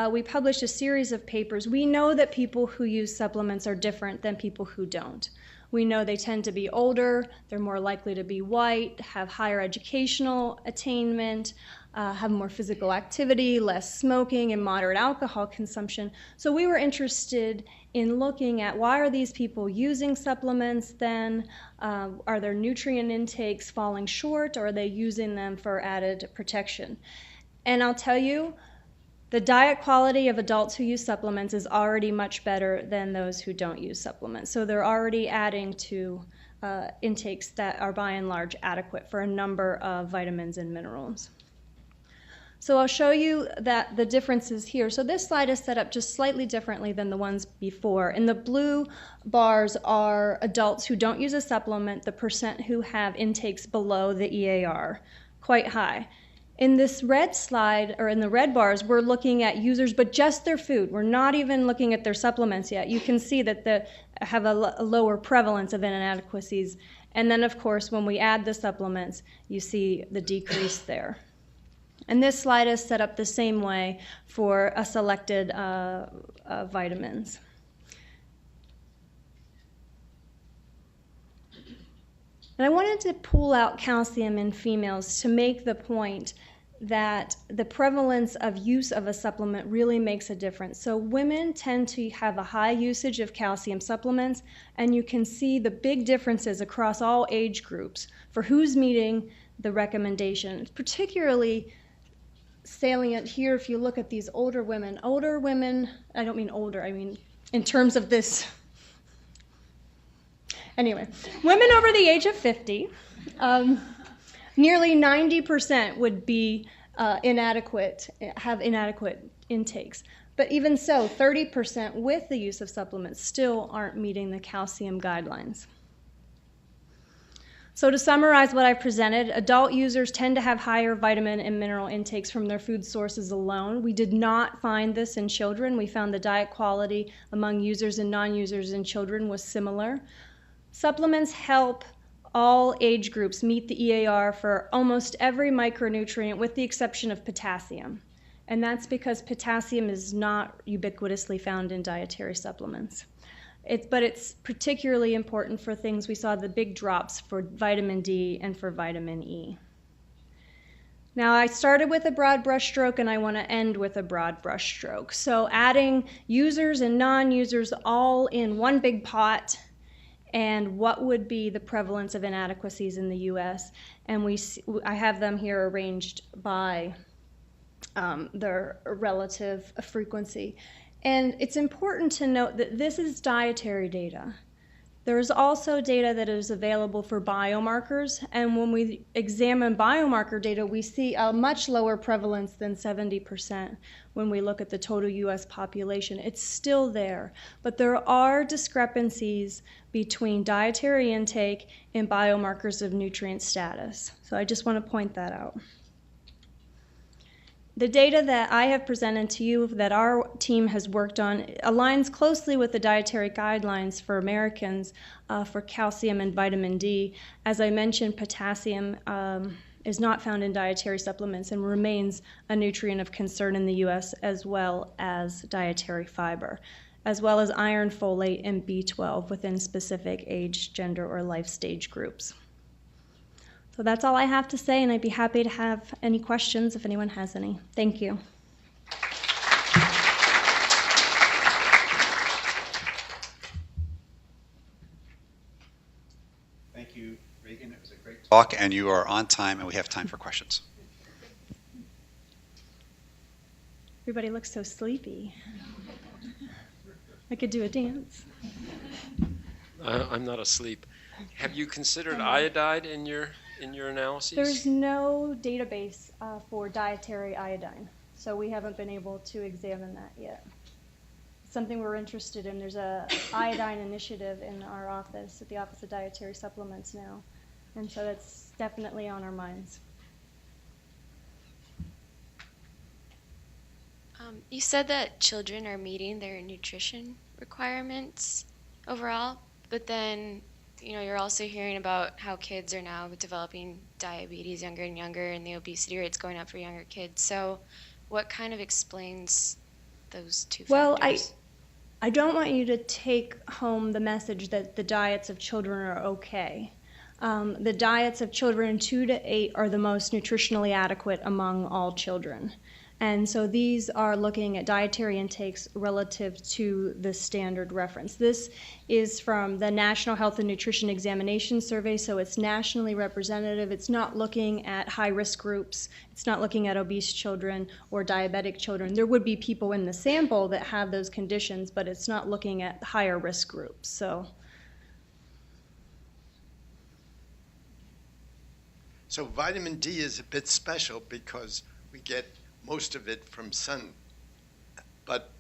We published a series of papers. We know that people who use supplements are different than people who don't. We know they tend to be older, they're more likely to be white, have higher educational attainment, have more physical activity, less smoking, and moderate alcohol consumption. So we were interested in looking at why are these people using supplements then? Are their nutrient intakes falling short, or are they using them for added protection? And I'll tell you, the diet quality of adults who use supplements is already much better than those who don't use supplements. So they're already adding to intakes that are by and large adequate for a number of vitamins and minerals. So I'll show you that the differences here. So this slide is set up just slightly differently than the ones before. And the blue bars are adults who don't use a supplement, the percent who have intakes below the EAR, quite high. In this red slide, or in the red bars, we're looking at users, but just their food. We're not even looking at their supplements yet. You can see that they have a lower prevalence of inadequacies. And then, of course, when we add the supplements, you see the decrease there. And this slide is set up the same way for a selected vitamins. And I wanted to pull out calcium in females to make the point that the prevalence of use of a supplement really makes a difference. So women tend to have a high usage of calcium supplements, and you can see the big differences across all age groups for who's meeting the recommendation. It's particularly salient here if you look at these older women. Older women, I don't mean older, I mean in terms of this. Anyway, women over the age of 50, nearly 90% would be have inadequate intakes. But even so, 30% with the use of supplements still aren't meeting the calcium guidelines. So to summarize what I presented, adult users tend to have higher vitamin and mineral intakes from their food sources alone. We did not find this in children. We found the diet quality among users and non-users in children was similar. Supplements help all age groups meet the EAR for almost every micronutrient with the exception of potassium. And that's because potassium is not ubiquitously found in dietary supplements. But it's particularly important for things we saw the big drops for vitamin D and for vitamin E. Now I started with a broad brushstroke and I want to end with a broad brushstroke. So adding users and non-users all in one big pot, and what would be the prevalence of inadequacies in the U.S. And I have them here arranged by their relative frequency. And it's important to note that this is dietary data. There is also data that is available for biomarkers, and when we examine biomarker data, we see a much lower prevalence than 70% when we look at the total U.S. population. It's still there, but there are discrepancies between dietary intake and biomarkers of nutrient status. So I just want to point that out. The data that I have presented to you that our team has worked on aligns closely with the dietary guidelines for Americans for calcium and vitamin D. As I mentioned, potassium is not found in dietary supplements and remains a nutrient of concern in the U.S., as well as dietary fiber, as well as iron, folate, and B12 within specific age, gender, or life stage groups. So that's all I have to say, and I'd be happy to have any questions if anyone has any. Thank you. Thank you, Regan. It was a great talk, and you are on time, and we have time for questions. Everybody looks so sleepy. I could do a dance. I'm not asleep. Have you considered iodide in your analyses? There's no database for dietary iodine, so we haven't been able to examine that yet. It's something we're interested in. There's a iodine initiative in our office, at the Office of Dietary Supplements now, and so that's definitely on our minds. You said that children are meeting their nutrition requirements overall, but then you're also hearing about how kids are now developing diabetes younger and younger, and the obesity rate's going up for younger kids. So what kind of explains those two factors? Well, I don't want you to take home the message that the diets of children are okay. The diets of children 2 to 8 are the most nutritionally adequate among all children. And so these are looking at dietary intakes relative to the standard reference. This is from the National Health and Nutrition Examination Survey, so it's nationally representative. It's not looking at high-risk groups. It's not looking at obese children or diabetic children. There would be people in the sample that have those conditions, but it's not looking at higher-risk groups. So vitamin D is a bit special because we get most of it from sun, but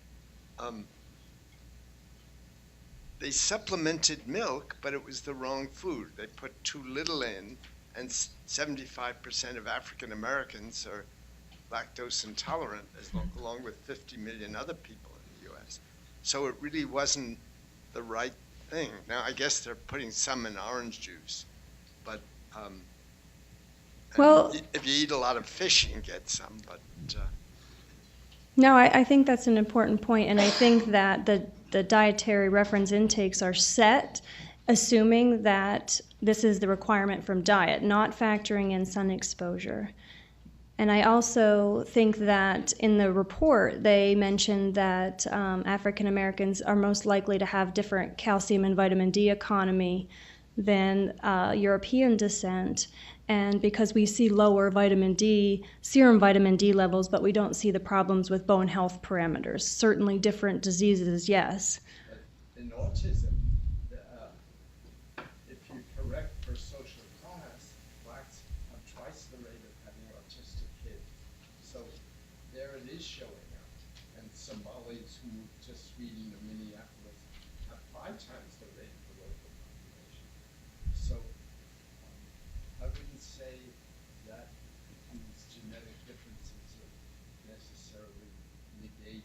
they supplemented milk, but it was the wrong food. They put too little in, and 75% of African Americans are lactose intolerant, along with 50 million other people in the US. So it really wasn't the right thing. Now, I guess they're putting some in orange juice, but Well, If you eat a lot of fish, you can get some, but no, I think that's an important point, and I think that the dietary reference intakes are set assuming that this is the requirement from diet, not factoring in sun exposure. And I also think that in the report, they mentioned that African Americans are most likely to have different calcium and vitamin D economy than European descent. And because we see lower vitamin D, serum vitamin D levels, but we don't see the problems with bone health parameters. Certainly different diseases, yes. But in autism, if you correct for social class, blacks have twice the rate of having an autistic kid. So there it is showing up. And Somalis who just reading in Minneapolis have 5 times the rate of the local population. So I wouldn't say that these genetic differences are necessarily negated.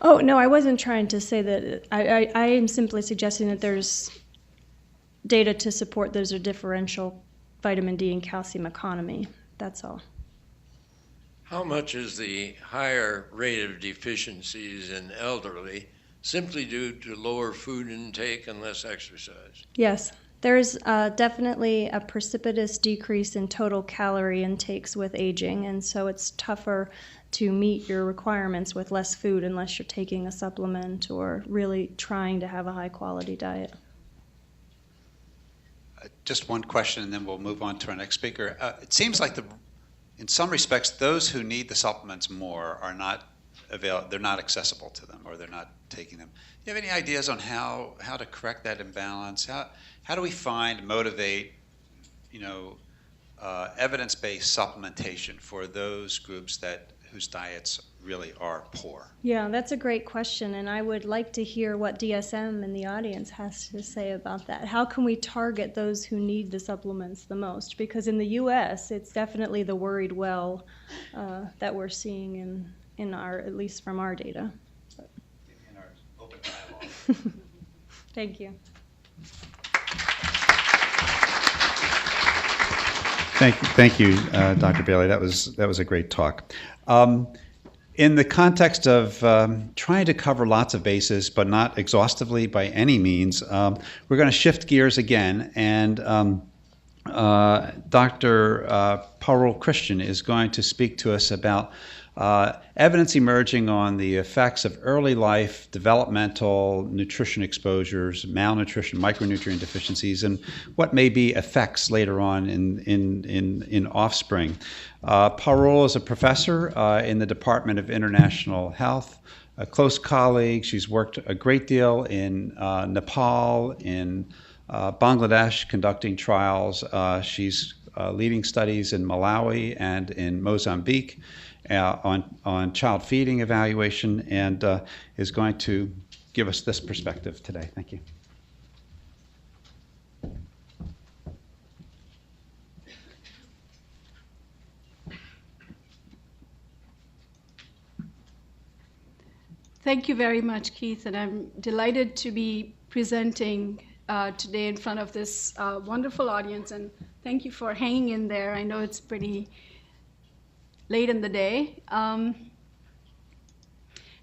Oh, no, I wasn't trying to say that. I am simply suggesting that there's data to support there's a differential vitamin D and calcium economy. That's all. How much is the higher rate of deficiencies in elderly simply due to lower food intake and less exercise? Yes, there's definitely a precipitous decrease in total calorie intakes with aging, and so it's tougher to meet your requirements with less food unless you're taking a supplement or really trying to have a high-quality diet. Just one question, and then we'll move on to our next speaker. It seems like in some respects, those who need the supplements more are not they're not accessible to them, or they're not taking them. Do you have any ideas on how to correct that imbalance? How do we motivate, evidence-based supplementation for those groups whose diets really are poor? Yeah, that's a great question, and I would like to hear what DSM in the audience has to say about that. How can we target those who need the supplements the most? Because in the U.S., it's definitely the worried well that we're seeing in our, at least from our data. In our open dialogue. Thank you. Thank you, Dr. Bailey. That was a great talk. In the context of trying to cover lots of bases, but not exhaustively by any means, we're going to shift gears again, and Dr. Parul Christian is going to speak to us about evidence emerging on the effects of early life developmental nutrition exposures, malnutrition, micronutrient deficiencies, and what may be effects later on in offspring. Parul is a professor in the Department of International Health, a close colleague. She's worked a great deal in Nepal, in Bangladesh, conducting trials. She's leading studies in Malawi and in Mozambique on child feeding evaluation, and is going to give us this perspective today. Thank you. Thank you very much, Keith, and I'm delighted to be presenting today in front of this wonderful audience, and thank you for hanging in there. I know it's pretty late in the day.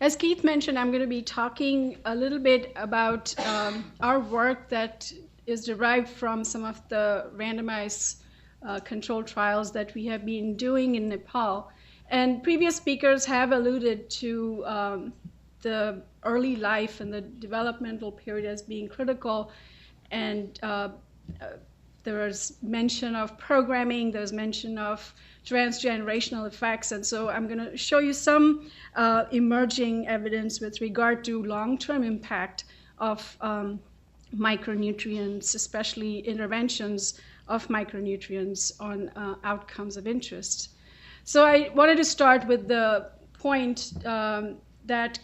As Keith mentioned, I'm going to be talking a little bit about our work that is derived from some of the randomized controlled trials that we have been doing in Nepal. And previous speakers have alluded to the early life and the developmental period as being critical. And there was mention of programming, there's mention of transgenerational effects. And so I'm going to show you some emerging evidence with regard to long-term impact of micronutrients, especially interventions of micronutrients on outcomes of interest. So I wanted to start with the point that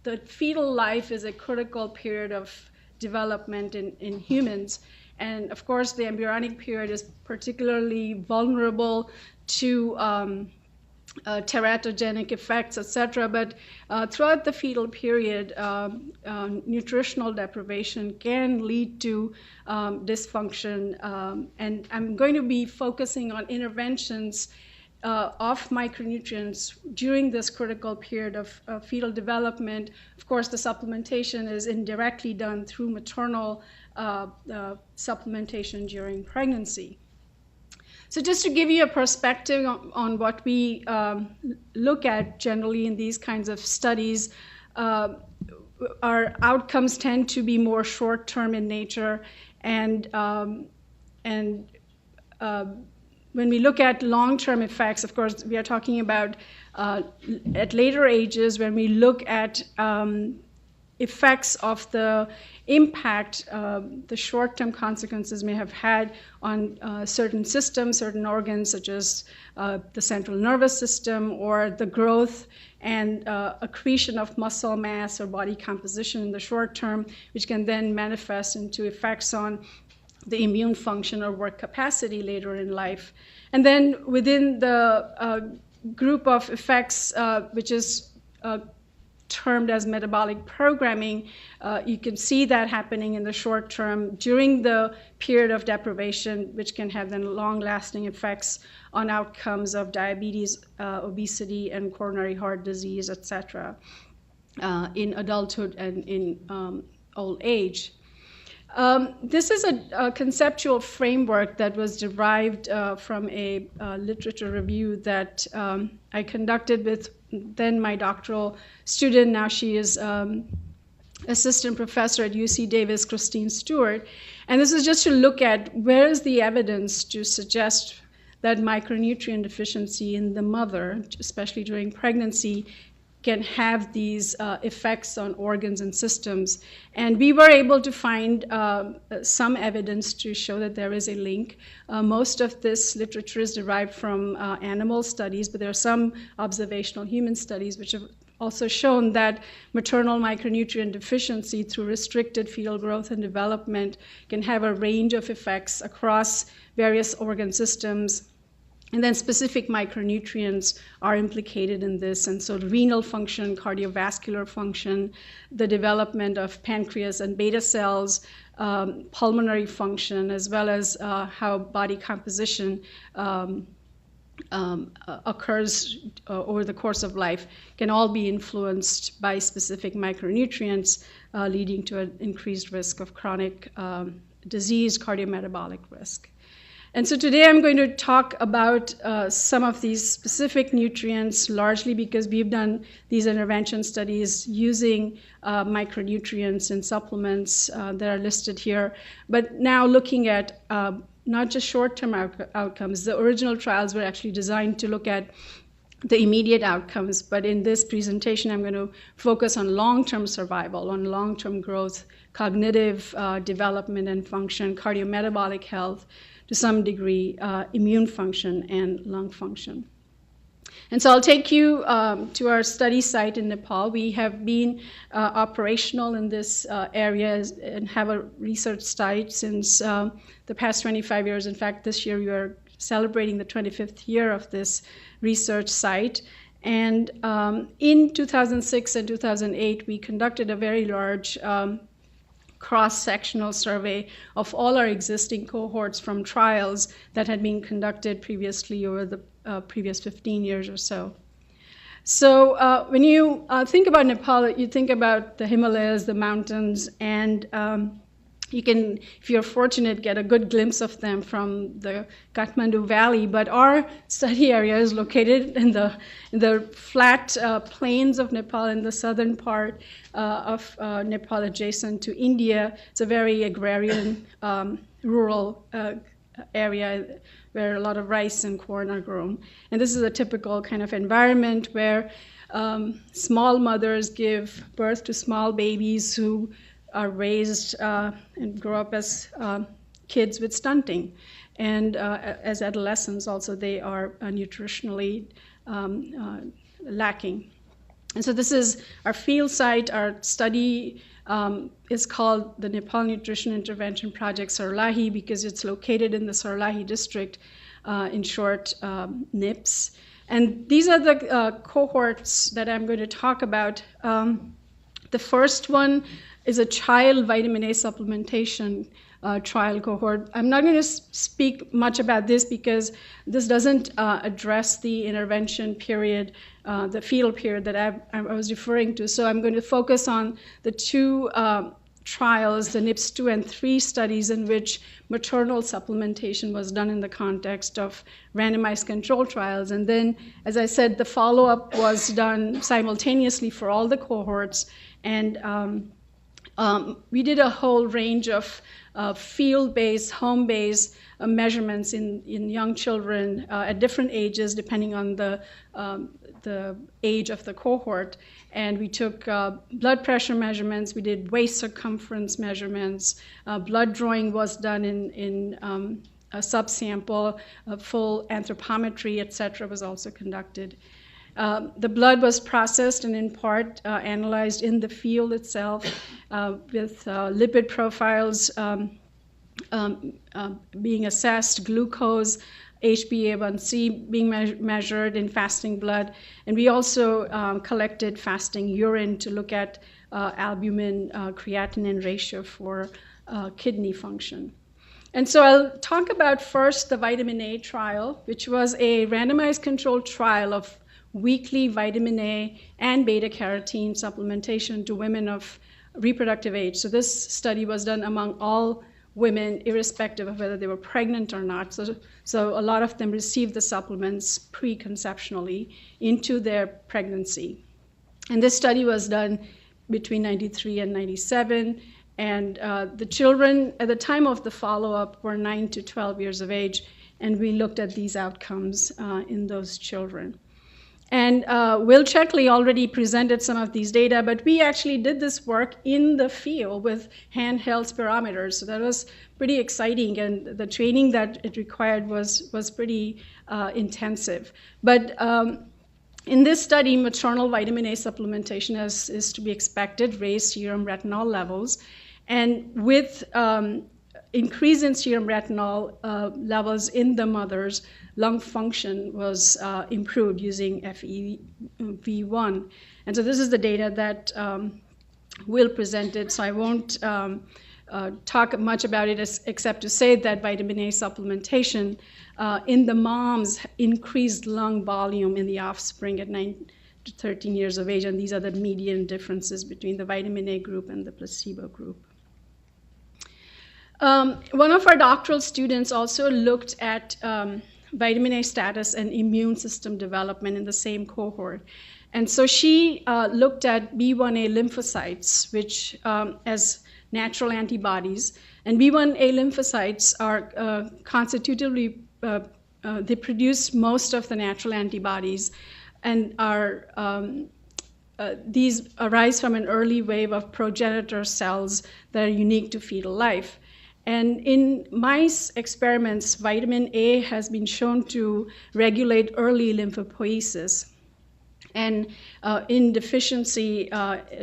the fetal life is a critical period of development in humans. And of course, the embryonic period is particularly vulnerable to teratogenic effects, etc. But throughout the fetal period, nutritional deprivation can lead to dysfunction. And I'm going to be focusing on interventions of micronutrients during this critical period of fetal development. Of course, the supplementation is indirectly done through maternal supplementation during pregnancy. So just to give you a perspective on what we look at generally in these kinds of studies, our outcomes tend to be more short-term in nature, and when we look at long-term effects, of course, we are talking about at later ages when we look at effects of the impact the short-term consequences may have had on certain systems, certain organs, such as the central nervous system, or the growth and accretion of muscle mass or body composition in the short term, which can then manifest into effects on the immune function or work capacity later in life. And then within the group of effects, which is termed as metabolic programming, you can see that happening in the short term during the period of deprivation, which can have then long-lasting effects on outcomes of diabetes, obesity, and coronary heart disease, etc., in adulthood and in old age. This is a conceptual framework that was derived from a literature review that I conducted with then my doctoral student. Now she is assistant professor at UC Davis, Christine Stewart. And this is just to look at where is the evidence to suggest that micronutrient deficiency in the mother, especially during pregnancy, can have these effects on organs and systems. And we were able to find some evidence to show that there is a link. Most of this literature is derived from animal studies, but there are some observational human studies which have also shown that maternal micronutrient deficiency through restricted fetal growth and development can have a range of effects across various organ systems. And then specific micronutrients are implicated in this. And so renal function, cardiovascular function, the development of pancreas and beta cells, pulmonary function, as well as how body composition occurs over the course of life, can all be influenced by specific micronutrients, leading to an increased risk of chronic disease, cardiometabolic risk. And so today I'm going to talk about some of these specific nutrients, largely because we've done these intervention studies using micronutrients and supplements that are listed here. But now looking at not just short-term outcomes. The original trials were actually designed to look at the immediate outcomes, but in this presentation I'm going to focus on long-term survival, on long-term growth, cognitive development and function, cardiometabolic health, to some degree, immune function and lung function. And so I'll take you to our study site in Nepal. We have been operational in this area and have a research site since the past 25 years. In fact, this year we are celebrating the 25th year of this research site. And in 2006 and 2008, we conducted a very large cross-sectional survey of all our existing cohorts from trials that had been conducted previously over the previous 15 years or so. So when you think about Nepal, you think about the Himalayas, the mountains, and you can, if you're fortunate, get a good glimpse of them from the Kathmandu Valley. But our study area is located in the flat plains of Nepal, in the southern part of Nepal, adjacent to India. It's a very agrarian, rural area where a lot of rice and corn are grown. And this is a typical kind of environment where small mothers give birth to small babies who are raised and grow up as kids with stunting. And as adolescents also, they are nutritionally lacking. And so this is our field site. Our study is called the Nepal Nutrition Intervention Project Sarlahi because it's located in the Sarlahi district, in short, NIPS. And these are the cohorts that I'm going to talk about. The first one is a child vitamin A supplementation trial cohort. I'm not going to speak much about this because this doesn't address the intervention period, the fetal period that I was referring to. So I'm going to focus on the two trials, the NIPS 2 and 3 studies in which maternal supplementation was done in the context of randomized control trials. And then, as I said, the follow-up was done simultaneously for all the cohorts. And we did a whole range of field-based, home-based measurements in young children at different ages, depending on the age of the cohort. And we took blood pressure measurements, we did waist circumference measurements, blood drawing was done in a subsample, full anthropometry, et cetera, was also conducted. The blood was processed and in part analyzed in the field itself with lipid profiles being assessed, glucose, HbA1c being measured in fasting blood. And we also collected fasting urine to look at albumin creatinine ratio for kidney function. And so I'll talk about first the vitamin A trial, which was a randomized controlled trial of weekly vitamin A and beta-carotene supplementation to women of reproductive age. So this study was done among all women, irrespective of whether they were pregnant or not. So a lot of them received the supplements preconceptionally into their pregnancy. And this study was done between 93 and 97. And the children at the time of the follow-up were 9 to 12 years of age. And we looked at these outcomes in those children. And Will Checkley already presented some of these data, but we actually did this work in the field with handheld spirometers. So that was pretty exciting, and the training that it required was pretty intensive. But in this study, maternal vitamin A supplementation, as is to be expected, raised serum retinol levels. And with increase in serum retinol levels in the mothers, lung function was improved using FEV1. And so this is the data that Will presented, so I won't talk much about it except to say that vitamin A supplementation in the moms increased lung volume in the offspring at 9 to 13 years of age, and these are the median differences between the vitamin A group and the placebo group. One of our doctoral students also looked at vitamin A status and immune system development in the same cohort. And so she looked at B1A lymphocytes, which as natural antibodies. And B1A lymphocytes are constitutively, they produce most of the natural antibodies and are these arise from an early wave of progenitor cells that are unique to fetal life. And in mice experiments, vitamin A has been shown to regulate early lymphopoiesis. And in deficiency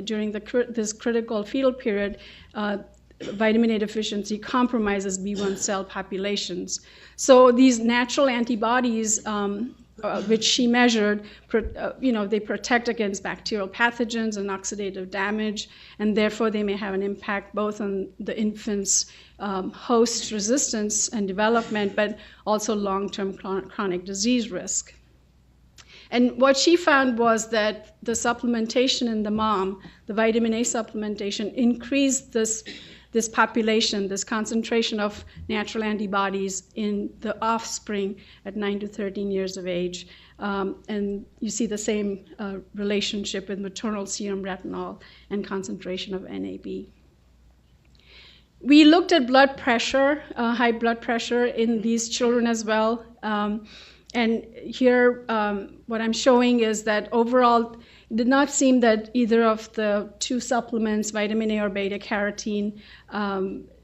during this critical fetal period, vitamin A deficiency compromises B1 cell populations. So these natural antibodies, which she measured, they protect against bacterial pathogens and oxidative damage, and therefore they may have an impact both on the infant's host resistance and development, but also long-term chronic disease risk. And what she found was that the supplementation in the mom, the vitamin A supplementation, increased this population, this concentration of natural antibodies in the offspring at 9 to 13 years of age. And you see the same relationship with maternal serum retinol and concentration of NAB. We looked at blood pressure, high blood pressure in these children as well. And here, what I'm showing is that overall, it did not seem that either of the two supplements, vitamin A or beta-carotene,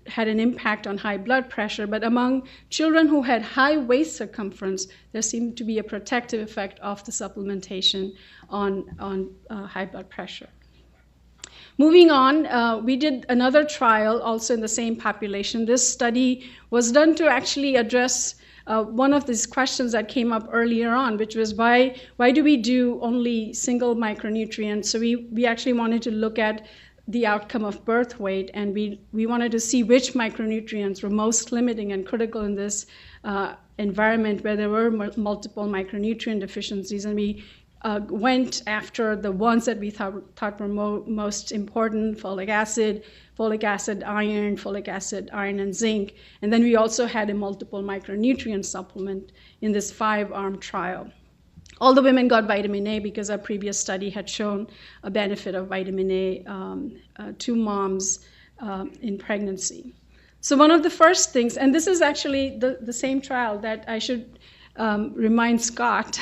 had an impact on high blood pressure. But among children who had high waist circumference, there seemed to be a protective effect of the supplementation on high blood pressure. Moving on, we did another trial also in the same population. This study was done to actually address one of these questions that came up earlier on, which was why do we do only single micronutrients? So we actually wanted to look at the outcome of birth weight, and we wanted to see which micronutrients were most limiting and critical in this environment where there were multiple micronutrient deficiencies. And we went after the ones that we thought were most important: folic acid, iron, and zinc. And then we also had a multiple micronutrient supplement in this 5-arm trial. All the women got vitamin A because our previous study had shown a benefit of vitamin A to moms in pregnancy. So one of the first things, and this is actually the same trial that I should remind Scott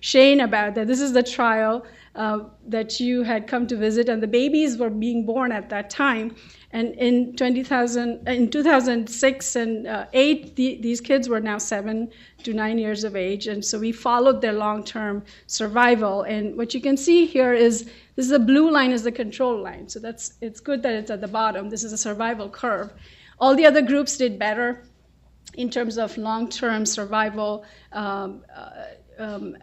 Shane about, that this is the trial that you had come to visit, and the babies were being born at that time. And in 2006 and 8, these kids were now 7 to 9 years of age, and so we followed their long-term survival. And what you can see here is the blue line is the control line, so it's good that it's at the bottom. This is a survival curve. All the other groups did better in terms of long-term survival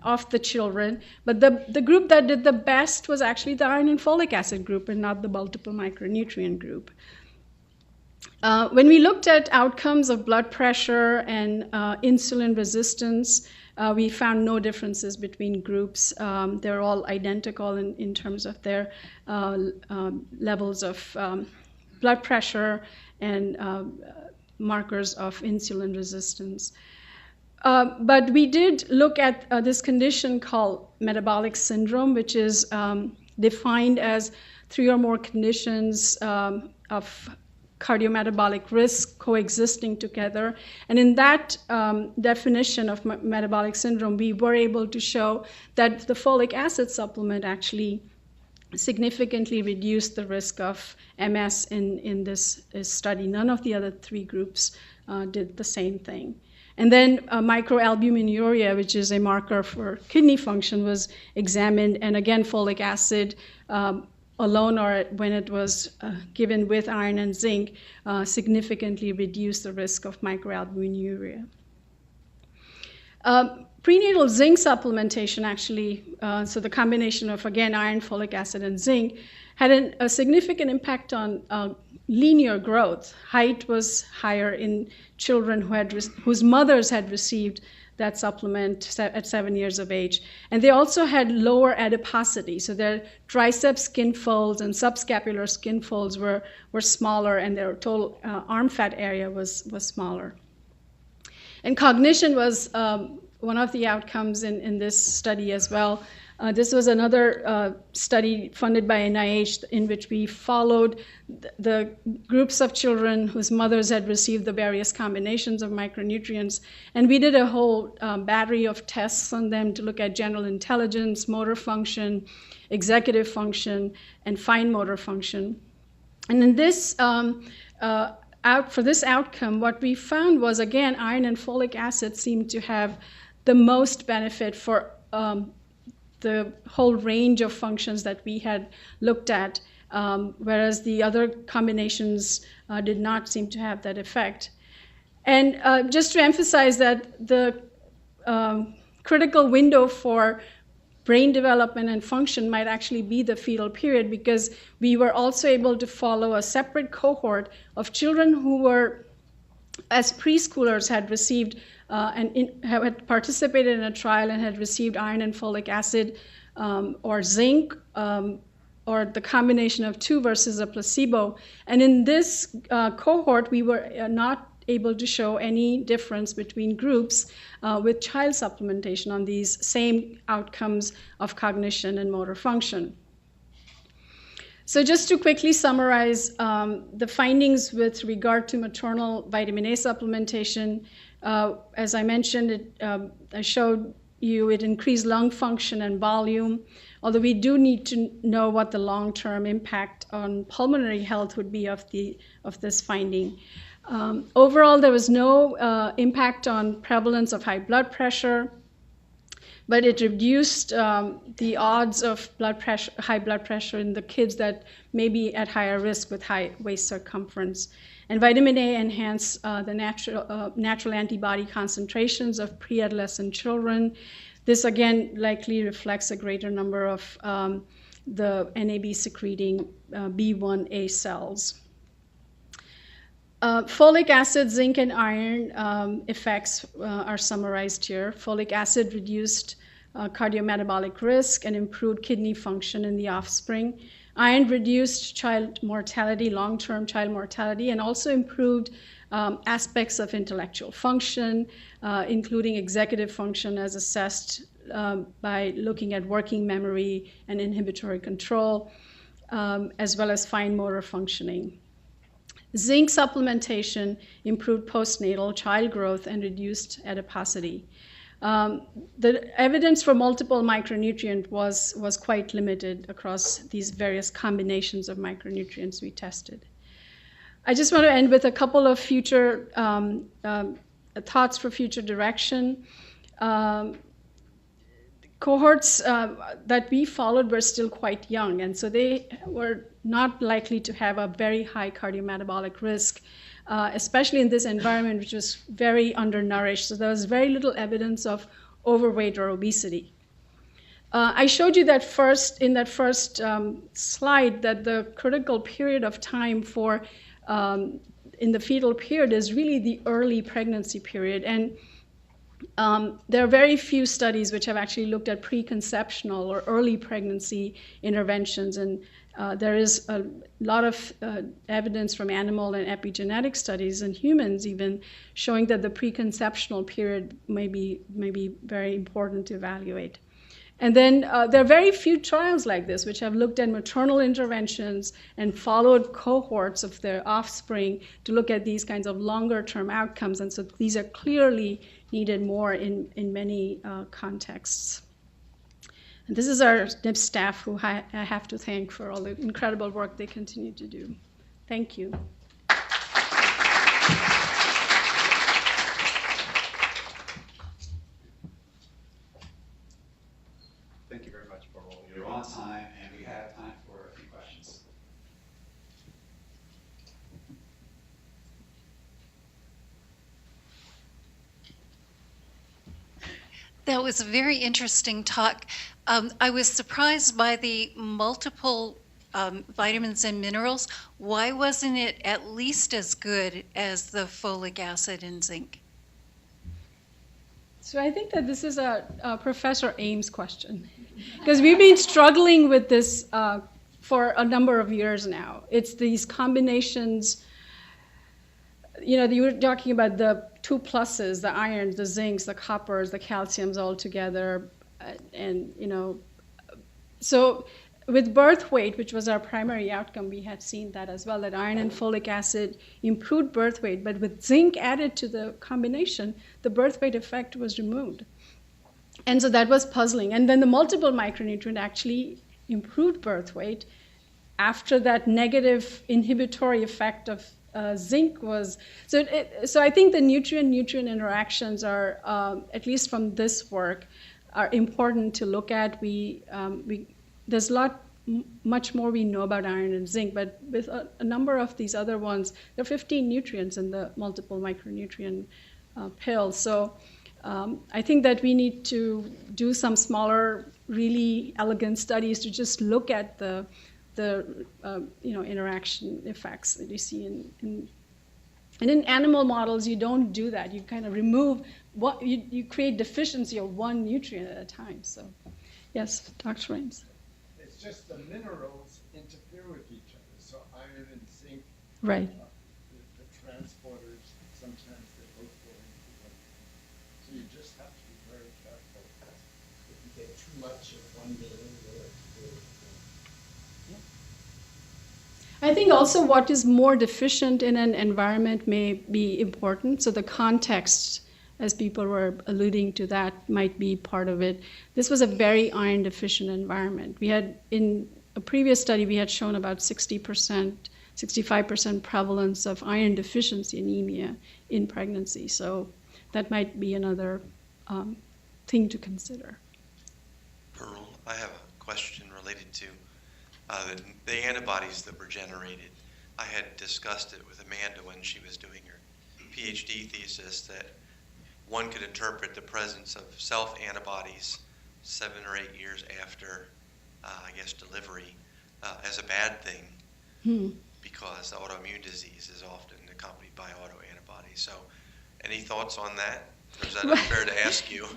of the children, but the group that did the best was actually the iron and folic acid group and not the multiple micronutrient group. When we looked at outcomes of blood pressure and insulin resistance, we found no differences between groups. They're all identical in terms of their levels of blood pressure and markers of insulin resistance. But we did look at this condition called metabolic syndrome, which is defined as 3 or more conditions of cardiometabolic risk coexisting together. And in that definition of metabolic syndrome, we were able to show that the folic acid supplement actually significantly reduced the risk of MS in this study. None of the other 3 groups did the same thing. And then microalbuminuria, which is a marker for kidney function, was examined. And again, folic acid alone, or when it was given with iron and zinc, significantly reduced the risk of microalbuminuria. Prenatal zinc supplementation actually, so the combination of, again, iron, folic acid, and zinc, had a significant impact on linear growth. Height was higher in children whose mothers had received that supplement at 7 years of age. And they also had lower adiposity, so their tricep skin folds and subscapular skin folds were smaller, and their total arm fat area was smaller. And cognition was one of the outcomes in this study as well. This was another study funded by NIH in which we followed the groups of children whose mothers had received the various combinations of micronutrients. And we did a whole battery of tests on them to look at general intelligence, motor function, executive function, and fine motor function. And in this, for this outcome, what we found was, again, iron and folic acid seemed to have the most benefit for the whole range of functions that we had looked at, whereas the other combinations did not seem to have that effect. And just to emphasize that the critical window for brain development and function might actually be the fetal period, because we were also able to follow a separate cohort of children who were, as preschoolers, had received had participated in a trial and had received iron and folic acid or zinc or the combination of 2 versus a placebo. And in this cohort, we were not able to show any difference between groups with child supplementation on these same outcomes of cognition and motor function. So just to quickly summarize the findings with regard to maternal vitamin A supplementation, as I mentioned, I showed you it increased lung function and volume, although we do need to know what the long-term impact on pulmonary health would be of this finding. Overall, there was no impact on prevalence of high blood pressure. but it reduced the odds of high blood pressure in the kids that may be at higher risk with high waist circumference. And vitamin A enhanced the natural antibody concentrations of pre-adolescent children. This again likely reflects a greater number of the NAB secreting B1A cells. Folic acid, zinc, and iron effects are summarized here. Folic acid reduced cardiometabolic risk and improved kidney function in the offspring. Iron reduced child mortality, long-term child mortality, and also improved aspects of intellectual function, including executive function as assessed by looking at working memory and inhibitory control, as well as fine motor functioning. Zinc supplementation improved postnatal child growth and reduced adiposity. The evidence for multiple micronutrient was quite limited across these various combinations of micronutrients we tested. I just want to end with a couple of future thoughts for future direction. Cohorts that we followed were still quite young, and so they were not likely to have a very high cardiometabolic risk, especially in this environment, which was very undernourished. So there was very little evidence of overweight or obesity. I showed you that in that first slide that the critical period of time for in the fetal period is really the early pregnancy period. And there are very few studies which have actually looked at preconceptional or early pregnancy interventions, and there is a lot of evidence from animal and epigenetic studies in humans even showing that the preconceptional period may be very important to evaluate. And then there are very few trials like this which have looked at maternal interventions and followed cohorts of their offspring to look at these kinds of longer-term outcomes. And so these are clearly needed more in many contexts. And this is our NIPS staff who I have to thank for all the incredible work they continue to do. Thank you. Thank you very much, Parul. You're on time, and we have time for a few questions. That was a very interesting talk. I was surprised by the multiple vitamins and minerals. Why wasn't it at least as good as the folic acid and zinc? So I think that this is a Professor Ames question, because we've been struggling with this for a number of years now. It's these combinations. You know, you were talking about the two pluses, the irons, the zincs, the coppers, the calciums all together. And, you know, so with birth weight, which was our primary outcome, we had seen that as well, that iron and folic acid improved birth weight. But with zinc added to the combination, the birth weight effect was removed. And so that was puzzling. And then the multiple micronutrient actually improved birth weight after that negative inhibitory effect of zinc was. So I think the nutrient-nutrient interactions are, at least from this work, are important to look at. There's much more we know about iron and zinc, but with a number of these other ones, there are 15 nutrients in the multiple micronutrient pill. So I think that we need to do some smaller, really elegant studies to just look at the interaction effects that you see and in animal models you don't do that. You kind of remove what you create deficiency of one nutrient at a time. So yes, Dr. Raines. It's just the minerals interfere with each other. So iron and zinc, right. The transporters, sometimes they both go into one. So you just have to be very careful. If you get too much of one mineral, I think also what is more deficient in an environment may be important. So the context, as people were alluding to, that might be part of it. This was a very iron deficient environment. We had, in a previous study, we had shown about 60%, 65% prevalence of iron deficiency anemia in pregnancy. So that might be another thing to consider. Parul, I have a question related to the antibodies that were generated. I had discussed it with Amanda when she was doing her PhD thesis that one could interpret the presence of self-antibodies 7 or 8 years after, I guess, delivery as a bad thing because autoimmune disease is often accompanied by autoantibodies. So any thoughts on that? Or is that unfair to ask you?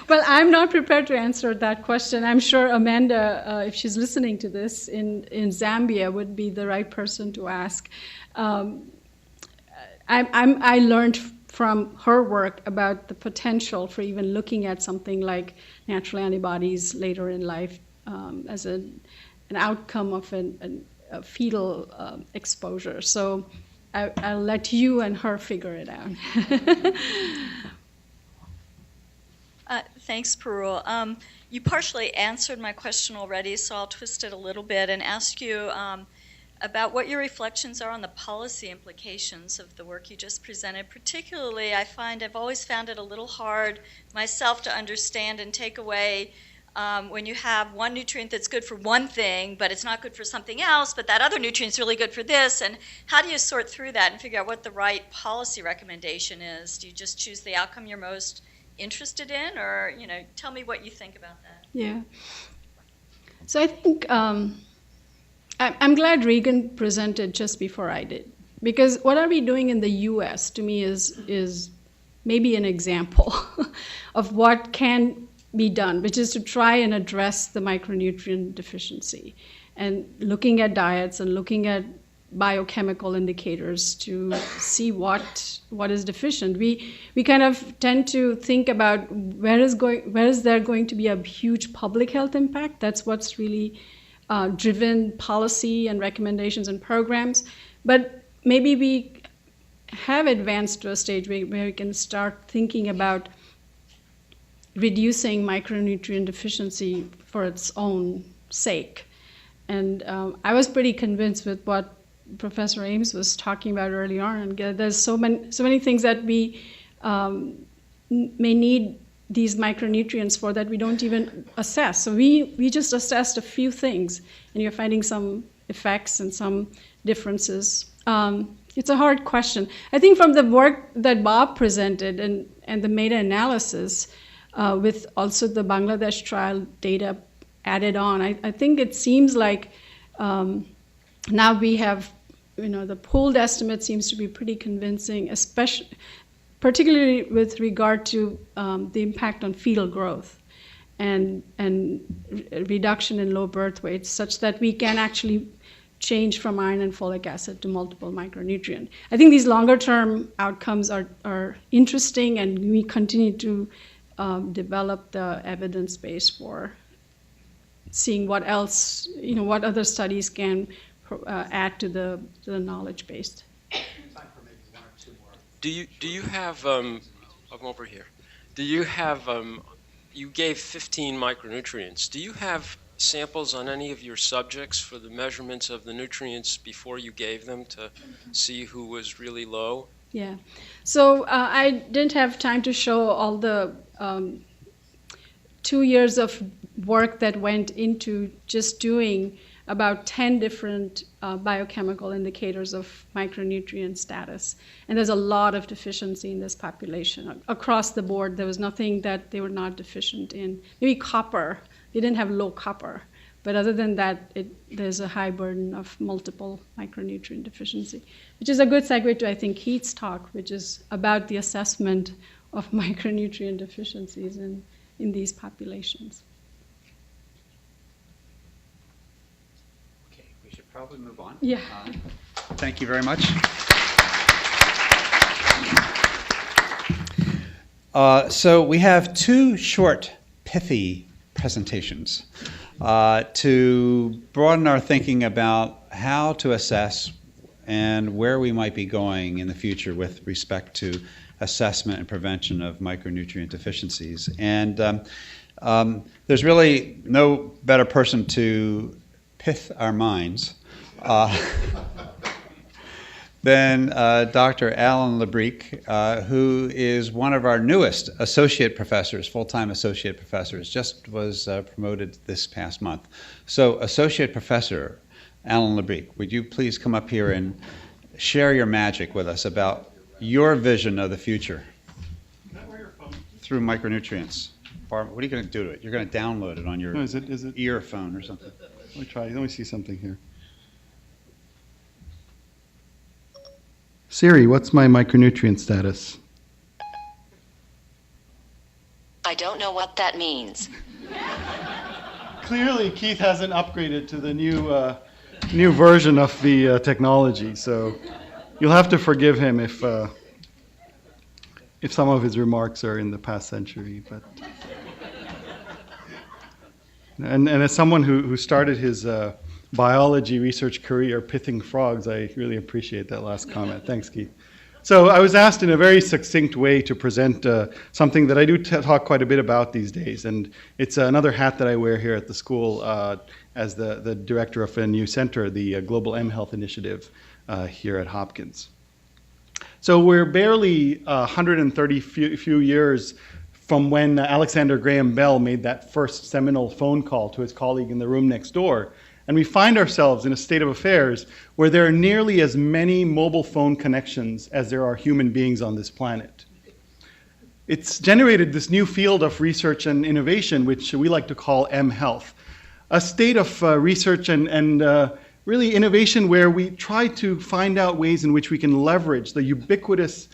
Well, I'm not prepared to answer that question. I'm sure Amanda, if she's listening to this in Zambia, would be the right person to ask. I learned from her work about the potential for even looking at something like natural antibodies later in life as an outcome of a fetal exposure. So I'll let you and her figure it out. Thanks, Parul. You partially answered my question already, so I'll twist it a little bit and ask you about what your reflections are on the policy implications of the work you just presented. Particularly, I've always found it a little hard myself to understand and take away when you have one nutrient that's good for one thing, but it's not good for something else, but that other nutrient's really good for this. And how do you sort through that and figure out what the right policy recommendation is? Do you just choose the outcome you're most interested in, or tell me what you think about that? Yeah. So I think I'm glad Regan presented just before I did, because what are we doing in the U.S. to me is maybe an example of what can be done, which is to try and address the micronutrient deficiency, and looking at diets and looking at biochemical indicators to see what is deficient. We kind of tend to think about where is there going to be a huge public health impact. That's what's really driven policy and recommendations and programs. But maybe we have advanced to a stage where we can start thinking about reducing micronutrient deficiency for its own sake. And I was pretty convinced with what Professor Ames was talking about early on. And there's so many things that we may need these micronutrients for that we don't even assess. So we just assessed a few things, and you're finding some effects and some differences. It's a hard question. I think from the work that Bob presented and the meta-analysis with also the Bangladesh trial data added on, I think it seems like now we have, the pooled estimate seems to be pretty convincing, particularly with regard to the impact on fetal growth and reduction in low birth weights, such that we can actually change from iron and folic acid to multiple micronutrient. I think these longer-term outcomes are interesting, and we continue to develop the evidence base for seeing what else, what other studies can add to the knowledge base. Do you have I'm over here. Do you have you gave 15 micronutrients. Do you have samples on any of your subjects for the measurements of the nutrients before you gave them to see who was really low? Yeah. So I didn't have time to show all the 2 years of work that went into just doing about 10 different biochemical indicators of micronutrient status. And there's a lot of deficiency in this population. Across the board, there was nothing that they were not deficient in. Maybe copper. They didn't have low copper. But other than that, there's a high burden of multiple micronutrient deficiency, which is a good segue to, I think, Keith's talk, which is about the assessment of micronutrient deficiencies in these populations. We should probably move on. Yeah. Thank you very much. So we have two short, pithy presentations to broaden our thinking about how to assess and where we might be going in the future with respect to assessment and prevention of micronutrient deficiencies. And there's really no better person to pith our minds then Dr. Alain Labrique, who is one of our newest associate professors, full-time associate professors, just was promoted this past month. So, Associate Professor Alain Labrique, would you please come up here and share your magic with us about your vision of the future through micronutrients? What are you going to do to it? You're going to download it on your earphone or something. Let me try. Let me see something here. Siri, what's my micronutrient status? I don't know what that means. Clearly, Keith hasn't upgraded to the new version of the technology, so you'll have to forgive him if some of his remarks are in the past century. But and as someone who started his biology research career pithing frogs, I really appreciate that last comment. Thanks, Keith. So I was asked in a very succinct way to present something that I do talk quite a bit about these days, and it's another hat that I wear here at the school as the director of a new center, the Global mHealth Initiative here at Hopkins. So we're barely 130 few years from when Alexander Graham Bell made that first seminal phone call to his colleague in the room next door. And we find ourselves in a state of affairs where there are nearly as many mobile phone connections as there are human beings on this planet. It's generated this new field of research and innovation, which we like to call mHealth, a state of research and really innovation where we try to find out ways in which we can leverage the ubiquitous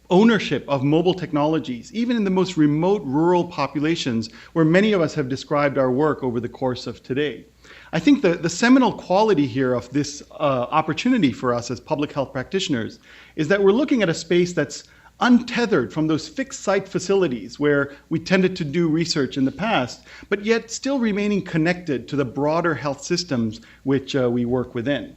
ownership of mobile technologies, even in the most remote rural populations where many of us have described our work over the course of today. I think the seminal quality here of this opportunity for us as public health practitioners is that we're looking at a space that's untethered from those fixed site facilities where we tended to do research in the past, but yet still remaining connected to the broader health systems which we work within.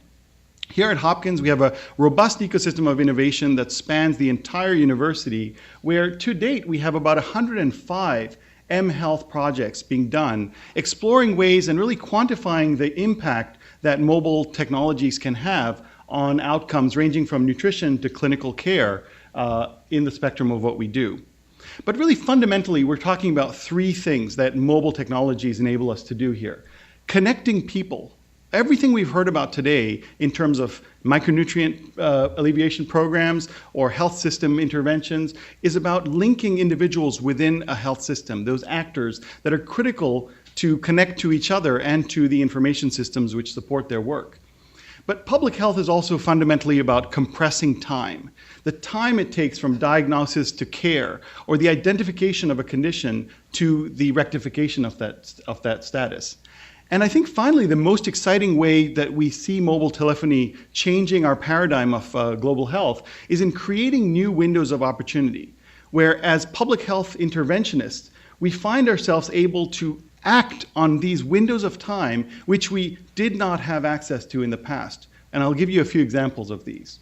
Here at Hopkins, we have a robust ecosystem of innovation that spans the entire university, where to date we have about 105 mHealth projects being done, exploring ways and really quantifying the impact that mobile technologies can have on outcomes ranging from nutrition to clinical care in the spectrum of what we do. But really fundamentally, we're talking about three things that mobile technologies enable us to do here. Connecting people. Everything we've heard about today in terms of micronutrient alleviation programs or health system interventions is about linking individuals within a health system, those actors that are critical to connect to each other and to the information systems which support their work. But public health is also fundamentally about compressing time, the time it takes from diagnosis to care, or the identification of a condition to the rectification of that status. And I think finally the most exciting way that we see mobile telephony changing our paradigm of global health is in creating new windows of opportunity, where as public health interventionists, we find ourselves able to act on these windows of time which we did not have access to in the past. And I'll give you a few examples of these.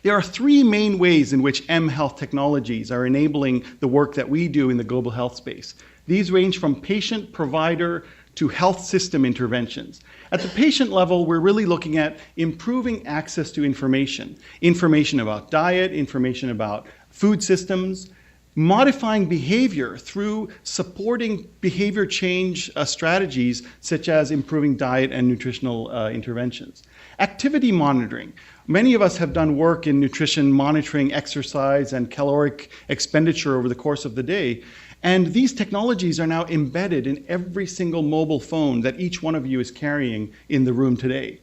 There are three main ways in which mHealth technologies are enabling the work that we do in the global health space. These range from patient, provider, to health system interventions. At the patient level, we're really looking at improving access to information about diet, information about food systems, modifying behavior through supporting behavior change strategies such as improving diet and nutritional interventions. Activity monitoring. Many of us have done work in nutrition monitoring exercise and caloric expenditure over the course of the day. And these technologies are now embedded in every single mobile phone that each one of you is carrying in the room today.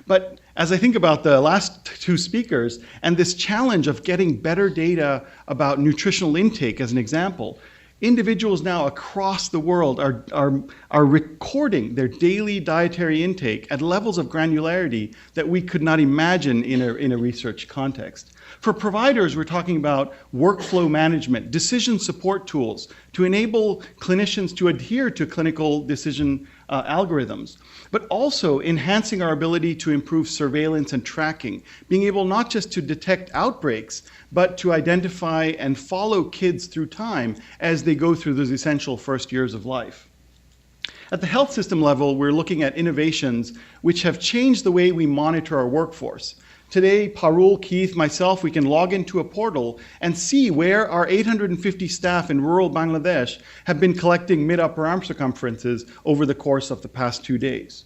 But as I think about the last two speakers and this challenge of getting better data about nutritional intake as an example, individuals now across the world are recording their daily dietary intake at levels of granularity that we could not imagine in a research context. For providers, we're talking about workflow management, decision support tools to enable clinicians to adhere to clinical decision algorithms, but also enhancing our ability to improve surveillance and tracking, being able not just to detect outbreaks, but to identify and follow kids through time as they go through those essential first years of life. At the health system level, we're looking at innovations which have changed the way we monitor our workforce. Today, Parul, Keith, myself, we can log into a portal and see where our 850 staff in rural Bangladesh have been collecting mid-upper arm circumferences over the course of the past 2 days.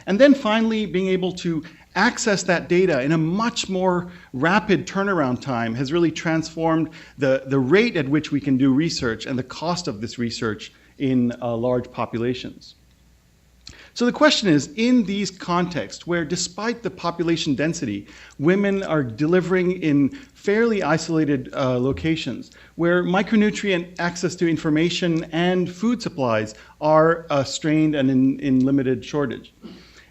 And then finally, being able to access that data in a much more rapid turnaround time has really transformed the rate at which we can do research and the cost of this research in large populations. So the question is, in these contexts where despite the population density, women are delivering in fairly isolated locations, where micronutrient access to information and food supplies are strained and in limited shortage,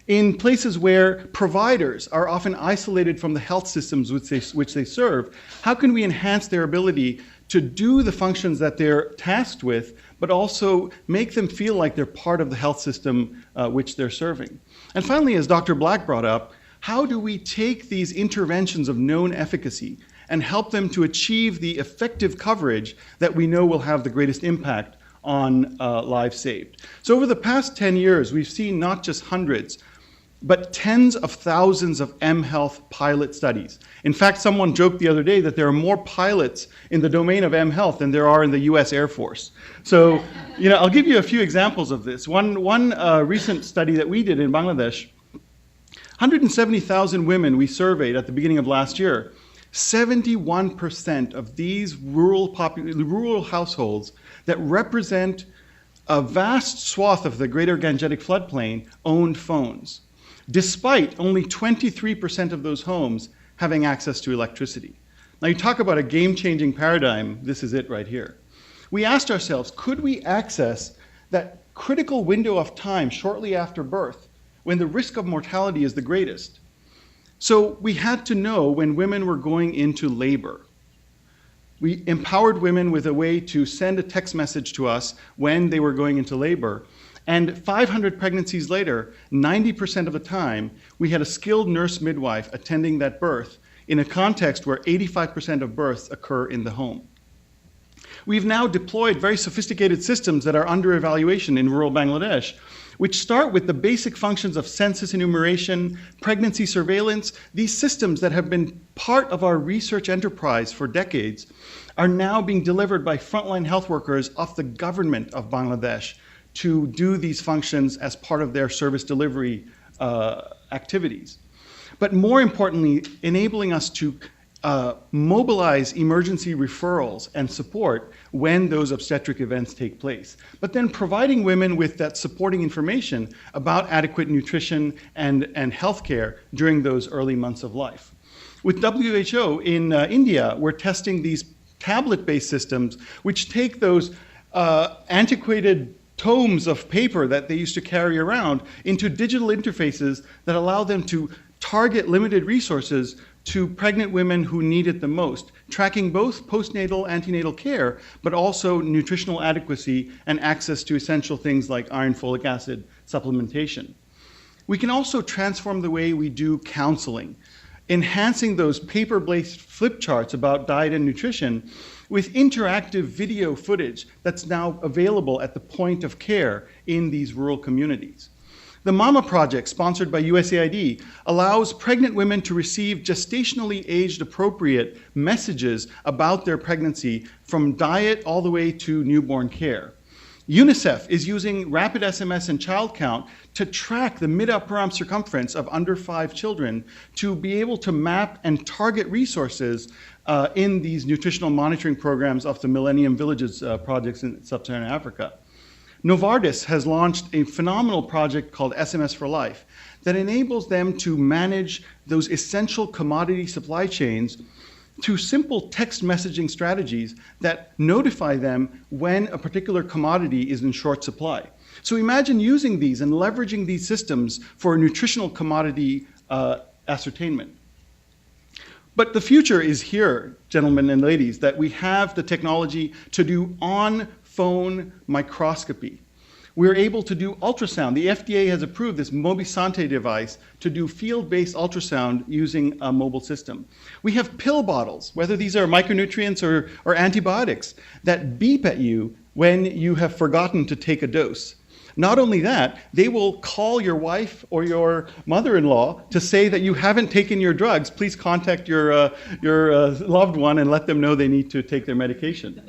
in places where providers are often isolated from the health systems which they serve, how can we enhance their ability to do the functions that they're tasked with, but also make them feel like they're part of the health system which they're serving? And finally, as Dr. Black brought up, how do we take these interventions of known efficacy and help them to achieve the effective coverage that we know will have the greatest impact on lives saved? So over the past 10 years, we've seen not just hundreds, but tens of thousands of mHealth pilot studies. In fact, someone joked the other day that there are more pilots in the domain of mHealth than there are in the US Air Force. So, I'll give you a few examples of this. One recent study that we did in Bangladesh, 170,000 women we surveyed at the beginning of last year. 71% of these rural households that represent a vast swath of the greater Gangetic floodplain owned phones, despite only 23% of those homes having access to electricity. Now, you talk about a game-changing paradigm, this is it right here. We asked ourselves, could we access that critical window of time shortly after birth when the risk of mortality is the greatest? So we had to know when women were going into labor. We empowered women with a way to send a text message to us when they were going into labor. And 500 pregnancies later, 90% of the time, we had a skilled nurse midwife attending that birth in a context where 85% of births occur in the home. We've now deployed very sophisticated systems that are under evaluation in rural Bangladesh, which start with the basic functions of census enumeration, pregnancy surveillance. These systems that have been part of our research enterprise for decades are now being delivered by frontline health workers of the government of Bangladesh to do these functions as part of their service delivery activities. But more importantly, enabling us to mobilize emergency referrals and support when those obstetric events take place, but then providing women with that supporting information about adequate nutrition and healthcare during those early months of life. With WHO in India, we're testing these tablet-based systems which take those antiquated tomes of paper that they used to carry around into digital interfaces that allow them to target limited resources to pregnant women who need it the most, tracking both postnatal, antenatal care, but also nutritional adequacy and access to essential things like iron, folic acid supplementation. We can also transform the way we do counseling, enhancing those paper-based flip charts about diet and nutrition with interactive video footage that's now available at the point of care in these rural communities. The MAMA project, sponsored by USAID, allows pregnant women to receive gestationally aged appropriate messages about their pregnancy from diet all the way to newborn care. UNICEF is using rapid SMS and child count to track the mid-upper arm circumference of under 5 children to be able to map and target resources in these nutritional monitoring programs of the Millennium Villages projects in sub-Saharan Africa. Novartis has launched a phenomenal project called SMS for Life that enables them to manage those essential commodity supply chains through simple text messaging strategies that notify them when a particular commodity is in short supply. So imagine using these and leveraging these systems for nutritional commodity ascertainment. But the future is here, gentlemen and ladies, that we have the technology to do on-phone microscopy. We're able to do ultrasound. The FDA has approved this Mobisante device to do field-based ultrasound using a mobile system. We have pill bottles, whether these are micronutrients or antibiotics, that beep at you when you have forgotten to take a dose. Not only that, they will call your wife or your mother-in-law to say that you haven't taken your drugs. Please contact your loved one and let them know they need to take their medication.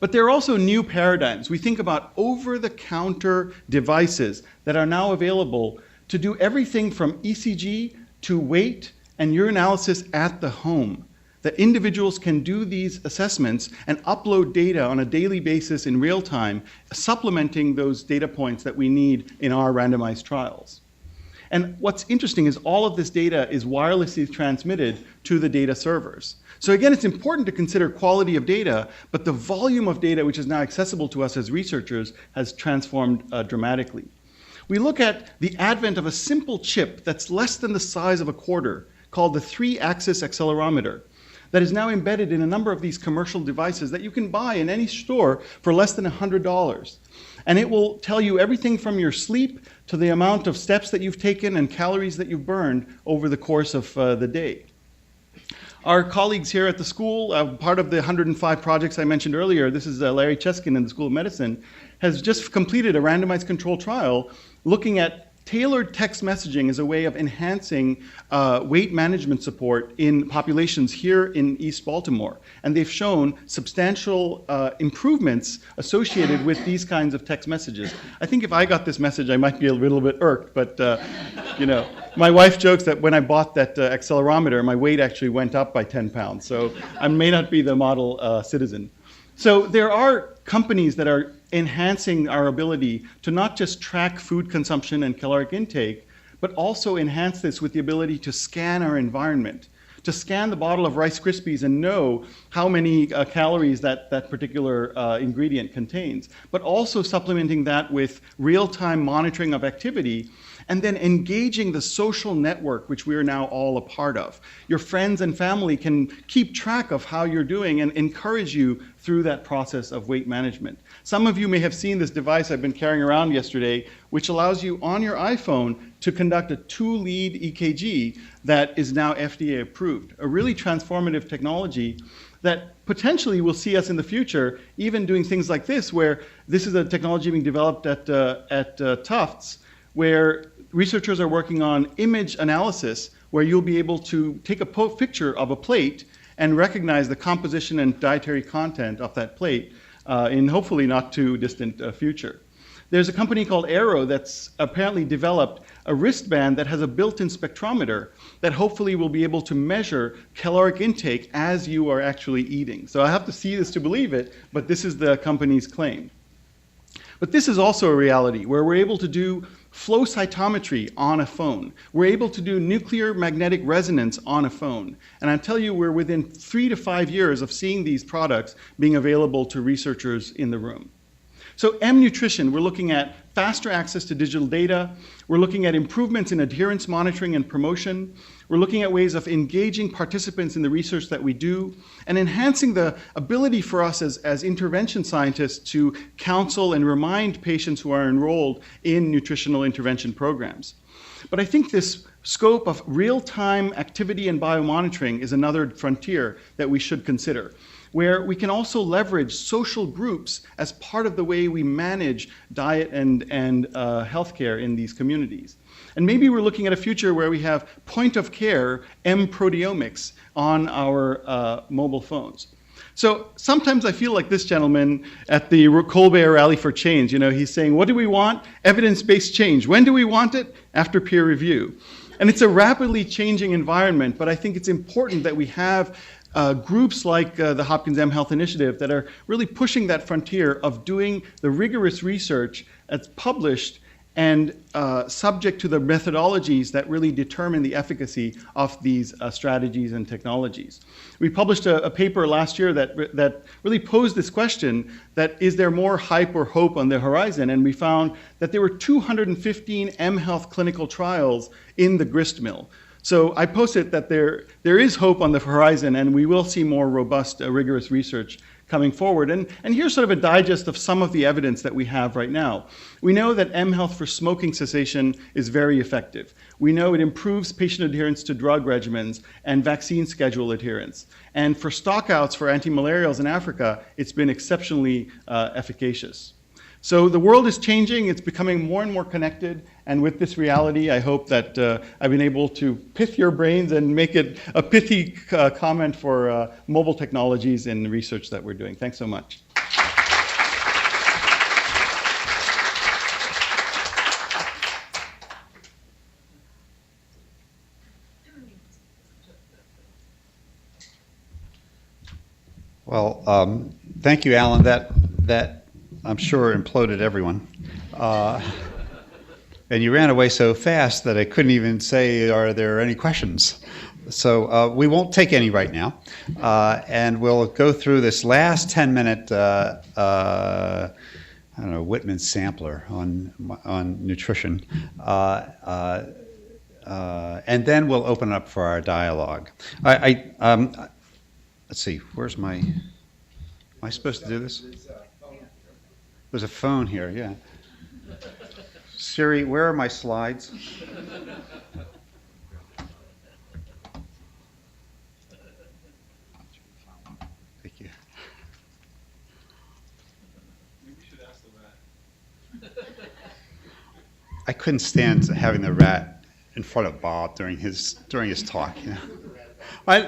But there are also new paradigms. We think about over-the-counter devices that are now available to do everything from ECG to weight and urinalysis at the home. That individuals can do these assessments and upload data on a daily basis in real time, supplementing those data points that we need in our randomized trials. And what's interesting is all of this data is wirelessly transmitted to the data servers. So again, it's important to consider quality of data, but the volume of data which is now accessible to us as researchers has transformed dramatically. We look at the advent of a simple chip that's less than the size of a quarter, called the 3-axis accelerometer, that is now embedded in a number of these commercial devices that you can buy in any store for less than $100. And it will tell you everything from your sleep to the amount of steps that you've taken and calories that you've burned over the course of the day. Our colleagues here at the school, part of the 105 projects I mentioned earlier, this is Larry Cheskin in the School of Medicine, has just completed a randomized control trial looking at tailored text messaging as a way of enhancing weight management support in populations here in East Baltimore. And they've shown substantial improvements associated with these kinds of text messages. I think if I got this message, I might be a little bit irked, but my wife jokes that when I bought that accelerometer, my weight actually went up by 10 pounds. So I may not be the model citizen. So there are companies that are enhancing our ability to not just track food consumption and caloric intake, but also enhance this with the ability to scan our environment, to scan the bottle of Rice Krispies and know how many calories that particular ingredient contains, but also supplementing that with real-time monitoring of activity, and then engaging the social network, which we are now all a part of. Your friends and family can keep track of how you're doing and encourage you through that process of weight management. Some of you may have seen this device I've been carrying around yesterday, which allows you on your iPhone to conduct a 2-lead EKG that is now FDA approved. A really transformative technology that potentially will see us in the future even doing things like this, where this is a technology being developed at Tufts, where researchers are working on image analysis, where you'll be able to take a picture of a plate and recognize the composition and dietary content of that plate in hopefully not too distant future. There's a company called Aero that's apparently developed a wristband that has a built-in spectrometer that hopefully will be able to measure caloric intake as you are actually eating. So I have to see this to believe it, but this is the company's claim. But this is also a reality where we're able to do flow cytometry on a phone. We're able to do nuclear magnetic resonance on a phone. And I tell you, we're within 3 to 5 years of seeing these products being available to researchers in the room. So mNutrition, we're looking at faster access to digital data. We're looking at improvements in adherence monitoring and promotion. We're looking at ways of engaging participants in the research that we do and enhancing the ability for us as intervention scientists to counsel and remind patients who are enrolled in nutritional intervention programs. But I think this scope of real-time activity and biomonitoring is another frontier that we should consider, where we can also leverage social groups as part of the way we manage diet and healthcare in these communities. And maybe we're looking at a future where we have point-of-care proteomics on our mobile phones. So sometimes I feel like this gentleman at the Colbert Rally for Change. He's saying, what do we want? Evidence-based change. When do we want it? After peer review. And it's a rapidly changing environment, but I think it's important that we have groups like the Hopkins mHealth Initiative that are really pushing that frontier of doing the rigorous research that's published and subject to the methodologies that really determine the efficacy of these strategies and technologies. We published a paper last year that really posed this question, that is there more hype or hope on the horizon? And we found that there were 215 mHealth clinical trials in the grist mill. So I posted that there is hope on the horizon, and we will see more robust, rigorous research coming forward. And here's sort of a digest of some of the evidence that we have right now. We know that mHealth for smoking cessation is very effective. We know it improves patient adherence to drug regimens and vaccine schedule adherence. And for stockouts for antimalarials in Africa, it's been exceptionally efficacious. So the world is changing. It's becoming more and more connected. And with this reality, I hope that I've been able to pith your brains and make it a pithy comment for mobile technologies and the research that we're doing. Thanks so much. Well, thank you, Alan. That I'm sure imploded everyone. And you ran away so fast that I couldn't even say, are there any questions? So we won't take any right now. And we'll go through this last 10-minute, I don't know, Whitman sampler on nutrition. And then we'll open up for our dialogue. Let's see, where's my, am I supposed to do this? There's a phone here, yeah. Siri, where are my slides? Thank you. Maybe you should ask the rat. I couldn't stand having the rat in front of Bob during his talk. You know?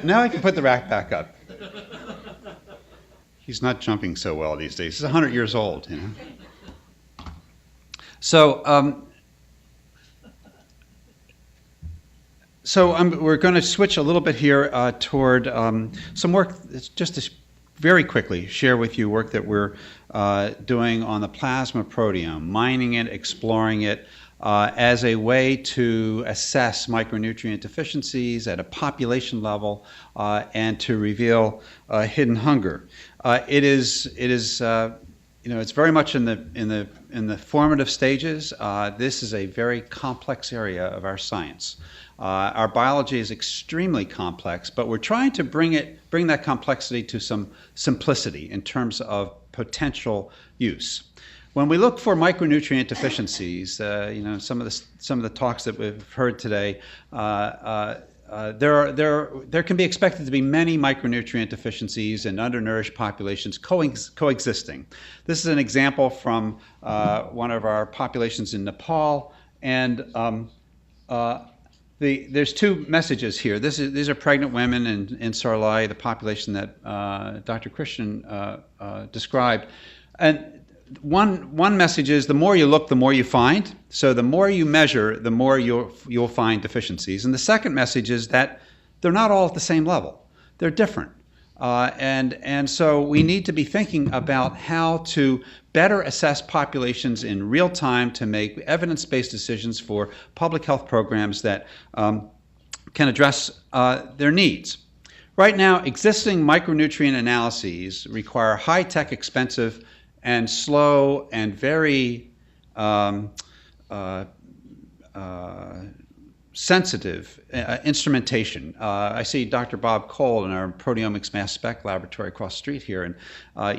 Now I can put the rat back up. He's not jumping so well these days. He's 100 years old, you know. So, we're going to switch a little bit here toward some work. Just to very quickly share with you work that we're doing on the plasma proteome, mining it, exploring it as a way to assess micronutrient deficiencies at a population level and to reveal hidden hunger. It is. You know, it's very much in the formative stages. This is a very complex area of our science. Our biology is extremely complex, but we're trying to bring that complexity to some simplicity in terms of potential use. When we look for micronutrient deficiencies, you know, some of the talks that we've heard today, there can be expected to be many micronutrient deficiencies in undernourished populations coexisting. This is an example from one of our populations in Nepal, and there's two messages here. These are pregnant women in Sarlai, the population that Dr. Christian described, and one message is the more you look, the more you find. So the more you measure, the more you'll find deficiencies. And the second message is that they're not all at the same level. They're different. And so we need to be thinking about how to better assess populations in real time to make evidence-based decisions for public health programs that can address their needs. Right now, existing micronutrient analyses require high-tech, expensive, and slow and very sensitive instrumentation. I see Dr. Bob Cole in our proteomics mass spec laboratory across the street here, and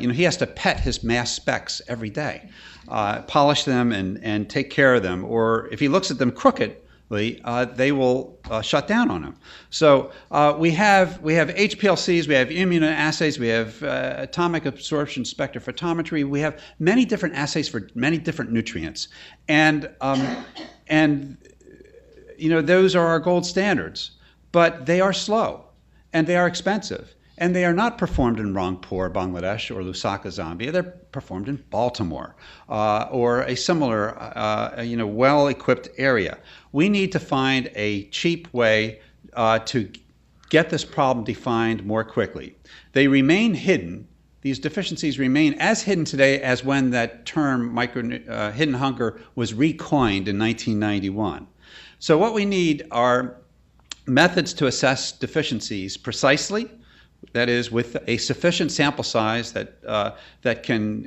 you know, he has to pet his mass specs every day, polish them and take care of them, or if he looks at them crookedly, they will shut down on him. So we have HPLCs, we have immunoassays, we have atomic absorption spectrophotometry. We have many different assays for many different nutrients, and you know, those are our gold standards. But they are slow, and they are expensive, and they are not performed in Rangpur, Bangladesh, or Lusaka, Zambia. They're performed in Baltimore or a similar, you know, well-equipped area. We need to find a cheap way to get this problem defined more quickly. They remain hidden. These deficiencies remain as hidden today as when that term hidden hunger was recoined in 1991. So what we need are methods to assess deficiencies precisely, that is, with a sufficient sample size that can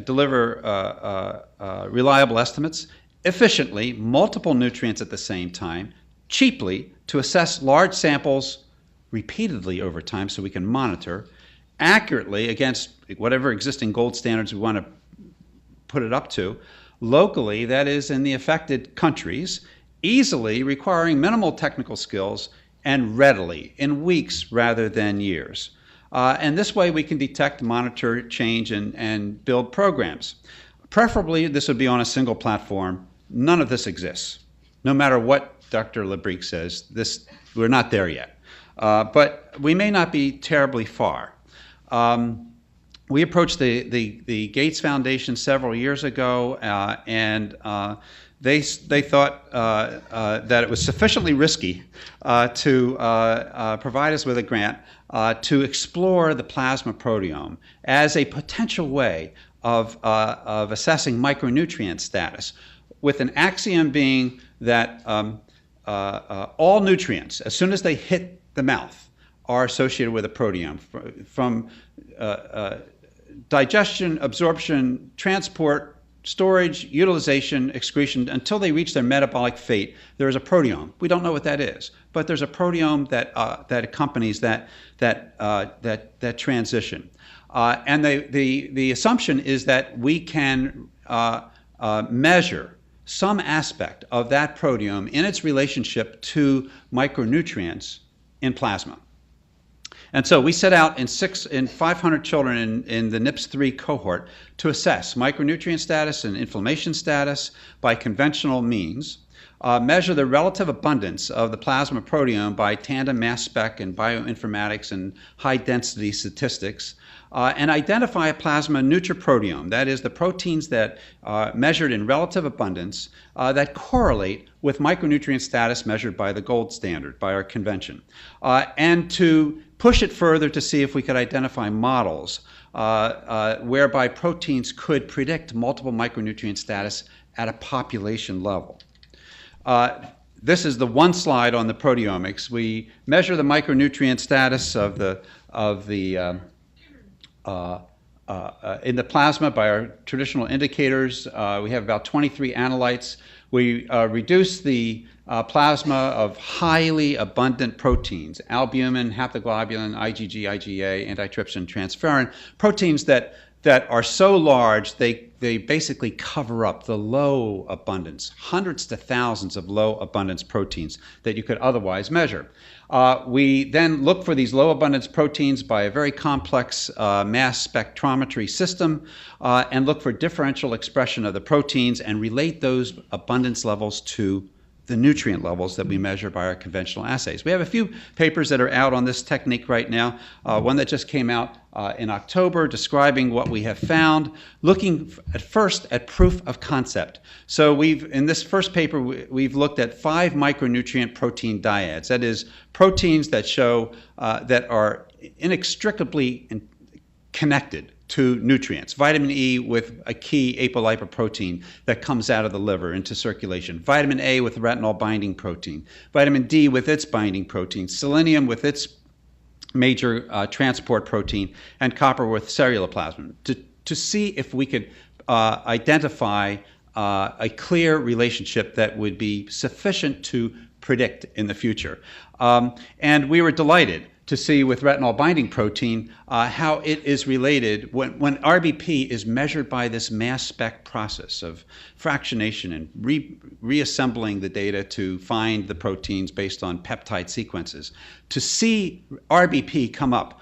deliver reliable estimates, efficiently, multiple nutrients at the same time, cheaply, to assess large samples repeatedly over time so we can monitor, accurately against whatever existing gold standards we want to put it up to, locally, that is, in the affected countries, easily, requiring minimal technical skills, and readily, in weeks rather than years. And this way we can detect, monitor, change, and build programs. Preferably, this would be on a single platform. None of this exists. No matter what Dr. Labrique says, we're not there yet. But we may not be terribly far. We approached the Gates Foundation several years ago, and they thought that it was sufficiently risky to provide us with a grant to explore the plasma proteome as a potential way of assessing micronutrient status, with an axiom being that all nutrients, as soon as they hit the mouth, are associated with a proteome. From digestion, absorption, transport, storage, utilization, excretion, until they reach their metabolic fate, there is a proteome. We don't know what that is, but there's a proteome that accompanies that transition. And the assumption is that we can measure some aspect of that proteome in its relationship to micronutrients in plasma. And so we set out in 500 children in the NIPS-3 cohort to assess micronutrient status and inflammation status by conventional means, measure the relative abundance of the plasma proteome by tandem mass spec and bioinformatics and high-density statistics, and identify a plasma nutriproteome, that is, the proteins that are measured in relative abundance that correlate with micronutrient status measured by the gold standard, by our convention, and to push it further to see if we could identify models whereby proteins could predict multiple micronutrient status at a population level. This is the one slide on the proteomics. We measure the micronutrient status in the plasma by our traditional indicators. We have about 23 analytes. We reduce the plasma of highly abundant proteins, albumin, haptoglobulin, IgG, IgA, antitrypsin, transferrin, proteins that are so large they basically cover up the low abundance, hundreds to thousands of low abundance proteins that you could otherwise measure. We then look for these low abundance proteins by a very complex mass spectrometry system and look for differential expression of the proteins and relate those abundance levels to the nutrient levels that we measure by our conventional assays. We have a few papers that are out on this technique right now. One that just came out in October describing what we have found, looking at first at proof of concept. So in this first paper, we've looked at 5 micronutrient protein dyads. That is, proteins that show that are inextricably connected to nutrients. Vitamin E with a key apolipoprotein that comes out of the liver into circulation. Vitamin A with retinol binding protein. Vitamin D with its binding protein. Selenium with its major transport protein. And copper with ceruloplasmin. To see if we could identify a clear relationship that would be sufficient to predict in the future. And we were delighted to see with retinol binding protein how it is related when RBP is measured by this mass spec process of fractionation and reassembling the data to find the proteins based on peptide sequences. To see RBP come up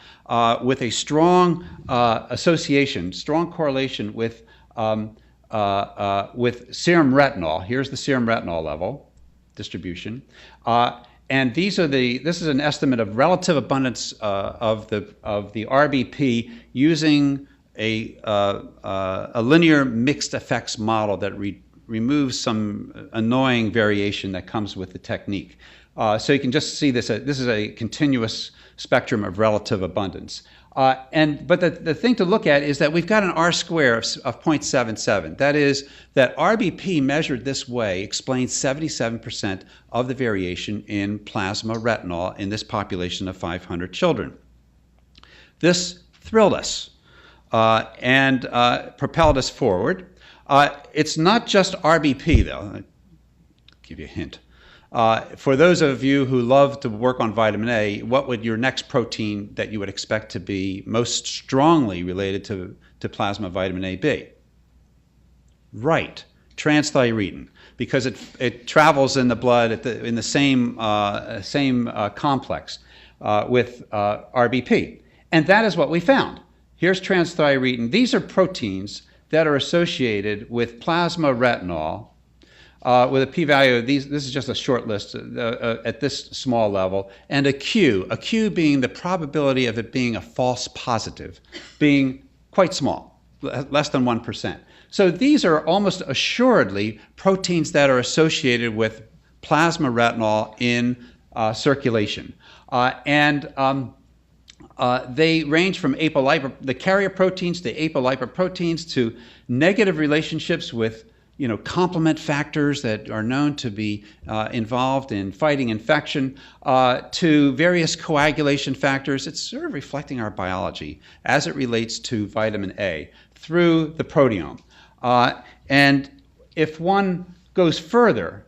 with a strong association, strong correlation with serum retinol. Here's the serum retinol level distribution. And this is an estimate of relative abundance of the RBP using a linear mixed effects model that removes some annoying variation that comes with the technique. So you can just see this. This is a continuous spectrum of relative abundance. But the thing to look at is that we've got an R-square of 0.77. That is, that RBP measured this way explains 77% of the variation in plasma retinol in this population of 500 children. This thrilled us and propelled us forward. It's not just RBP, though. I'll give you a hint. For those of you who love to work on vitamin A, what would your next protein that you would expect to be most strongly related to plasma vitamin A be? Right, transthyretin, because it travels in the blood in the same complex with RBP. And that is what we found. Here's transthyretin. These are proteins that are associated with plasma retinol with a p-value, this is just a short list at this small level, and a Q being the probability of it being a false positive, being quite small, less than 1%. So these are almost assuredly proteins that are associated with plasma retinol in circulation. They range from the carrier proteins to apolipoproteins to negative relationships with complement factors that are known to be involved in fighting infection, to various coagulation factors. It's sort of reflecting our biology as it relates to vitamin A through the proteome. And if one goes further,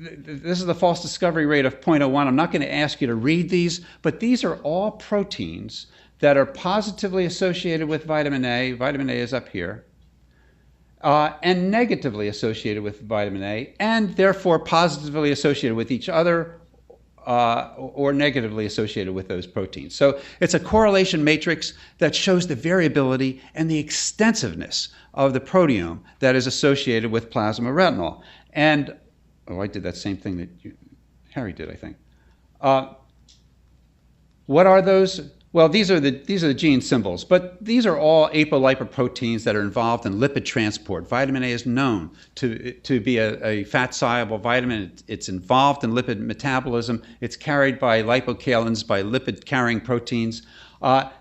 this is the false discovery rate of 0.01. I'm not going to ask you to read these, but these are all proteins that are positively associated with vitamin A. Vitamin A is up here. And negatively associated with vitamin A, and therefore positively associated with each other or negatively associated with those proteins. So it's a correlation matrix that shows the variability and the extensiveness of the proteome that is associated with plasma retinol. And, I did that same thing that Harry did, I think. What are those? Well, these are the gene symbols, but these are all apolipoproteins that are involved in lipid transport. Vitamin A is known to be a fat-soluble vitamin. It's involved in lipid metabolism. It's carried by lipocalins, by lipid-carrying proteins.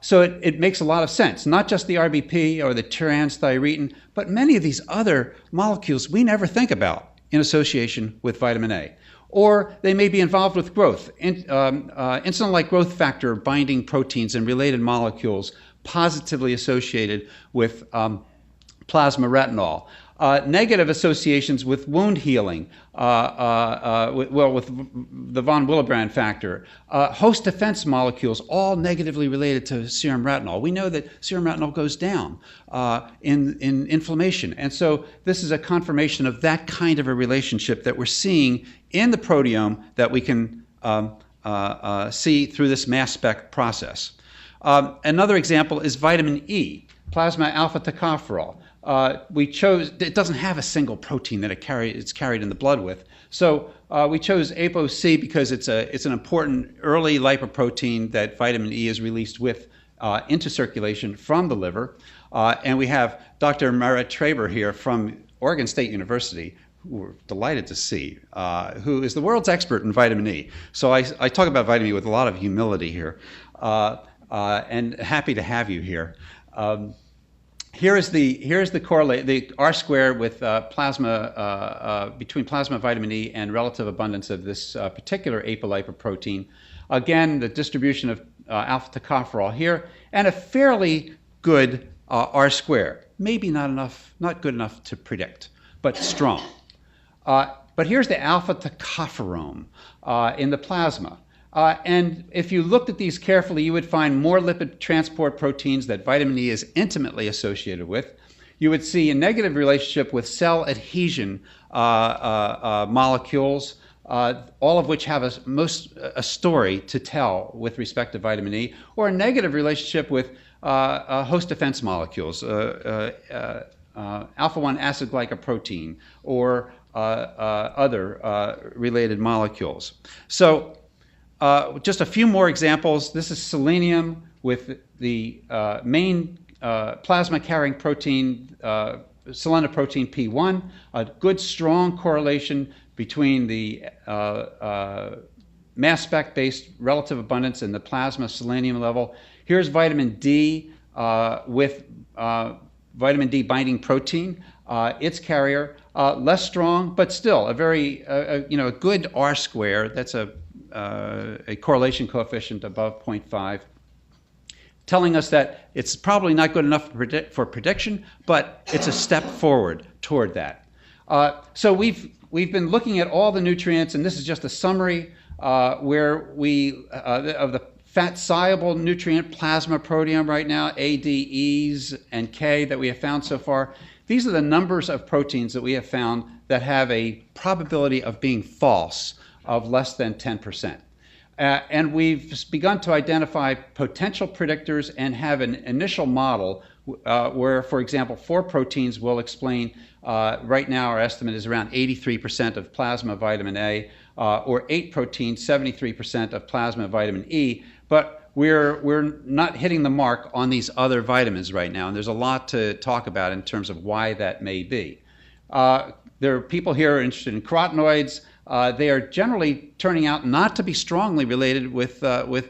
So it makes a lot of sense, not just the RBP or the transthyretin, but many of these other molecules we never think about in association with vitamin A. Or they may be involved with growth. Insulin-like growth factor binding proteins and related molecules positively associated with plasma retinol. Negative associations with wound healing, with the von Willebrand factor. Host defense molecules, all negatively related to serum retinol. We know that serum retinol goes down in inflammation. And so this is a confirmation of that kind of a relationship that we're seeing in the proteome that we can see through this mass spec process. Another example is vitamin E, plasma alpha tocopherol. We chose, it doesn't have a single protein that it's carried in the blood with. So we chose ApoC because it's an important early lipoprotein that vitamin E is released with into circulation from the liver. And we have Dr. Marit Traber here from Oregon State University, who we're delighted to see, who is the world's expert in vitamin E. So I talk about vitamin E with a lot of humility here, and happy to have you here. Here's the correlate, the R squared with plasma, between plasma vitamin E and relative abundance of this particular apolipoprotein. Again, the distribution of alpha tocopherol here, and a fairly good R squared. Maybe not good enough to predict, but strong. But here's the alpha tocopherome in the plasma. And if you looked at these carefully, you would find more lipid transport proteins that vitamin E is intimately associated with. You would see a negative relationship with cell adhesion molecules, all of which have a story to tell with respect to vitamin E, or a negative relationship with host defense molecules, alpha-1 acid glycoprotein, or other related molecules. So just a few more examples. This is selenium with the main plasma-carrying protein, selenoprotein P1, a good, strong correlation between the mass spec-based relative abundance and the plasma selenium level. Here's vitamin D with vitamin D binding protein, its carrier, less strong, but still a very, a good R square. That's a correlation coefficient above 0.5, telling us that it's probably not good enough for prediction, but it's a step forward toward that. So we've been looking at all the nutrients, and this is just a summary where of the fat-soluble nutrient plasma proteome right now, A, D, E's, and K that we have found so far. These are the numbers of proteins that we have found that have a probability of being false of less than 10%. And we've begun to identify potential predictors and have an initial model where, for example, 4 proteins will explain, right now our estimate is around 83% of plasma vitamin A, or 8 proteins, 73% of plasma vitamin E, but we're not hitting the mark on these other vitamins right now, and there's a lot to talk about in terms of why that may be. There are people here who are interested in carotenoids. They are generally turning out not to be strongly related with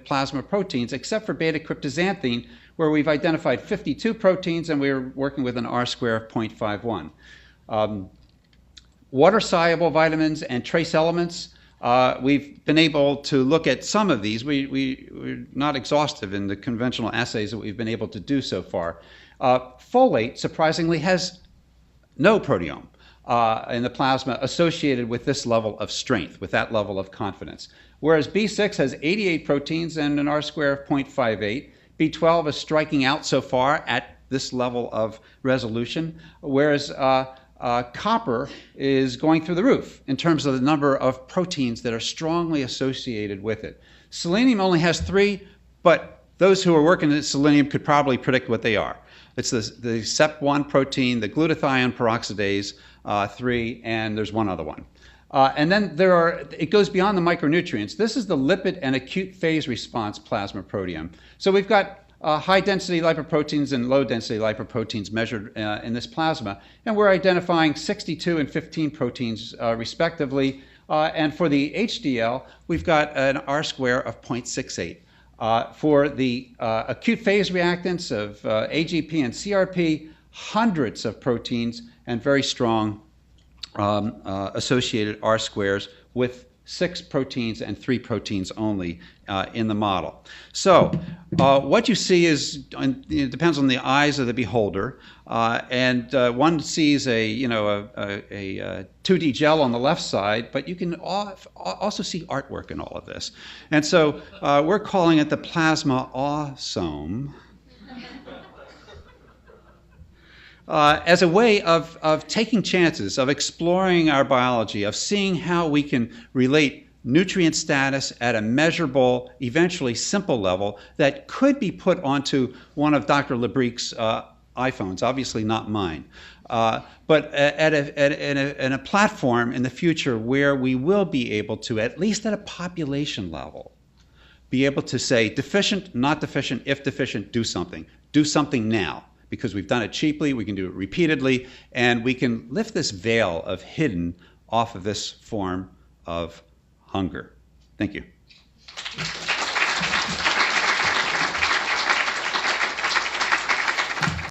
plasma proteins, except for beta-cryptoxanthine, where we've identified 52 proteins and we're working with an R-square of 0.51. Water-soluble vitamins and trace elements, we've been able to look at some of these. We're not exhaustive in the conventional assays that we've been able to do so far. Folate, surprisingly, has no proteome in the plasma associated with this level of strength, with that level of confidence. Whereas B6 has 88 proteins and an R-square of 0.58. B12 is striking out so far at this level of resolution, whereas copper is going through the roof in terms of the number of proteins that are strongly associated with it. Selenium only has 3, but those who are working at selenium could probably predict what they are. It's the SEP1 protein, the glutathione peroxidase 3, and there's one other one. And then it goes beyond the micronutrients. This is the lipid and acute phase response plasma proteome. So we've got high-density lipoproteins and low-density lipoproteins measured in this plasma, and we're identifying 62 and 15 proteins respectively. And for the HDL, we've got an R-square of 0.68. For the acute phase reactants of AGP and CRP, hundreds of proteins and very strong associated R-squares with 6 proteins and 3 proteins only in the model. So what you see is, it depends on the eyes of the beholder, and one sees a 2D gel on the left side, but you can also see artwork in all of this. And so we're calling it the plasma awesome. As a way of taking chances, of exploring our biology, of seeing how we can relate nutrient status at a measurable, eventually simple level that could be put onto one of Dr. Labrique's iPhones, obviously not mine, but in a platform in the future where we will be able to, at least at a population level, be able to say deficient, not deficient, if deficient, do something now. Because we've done it cheaply, we can do it repeatedly, and we can lift this veil of hidden off of this form of hunger. Thank you.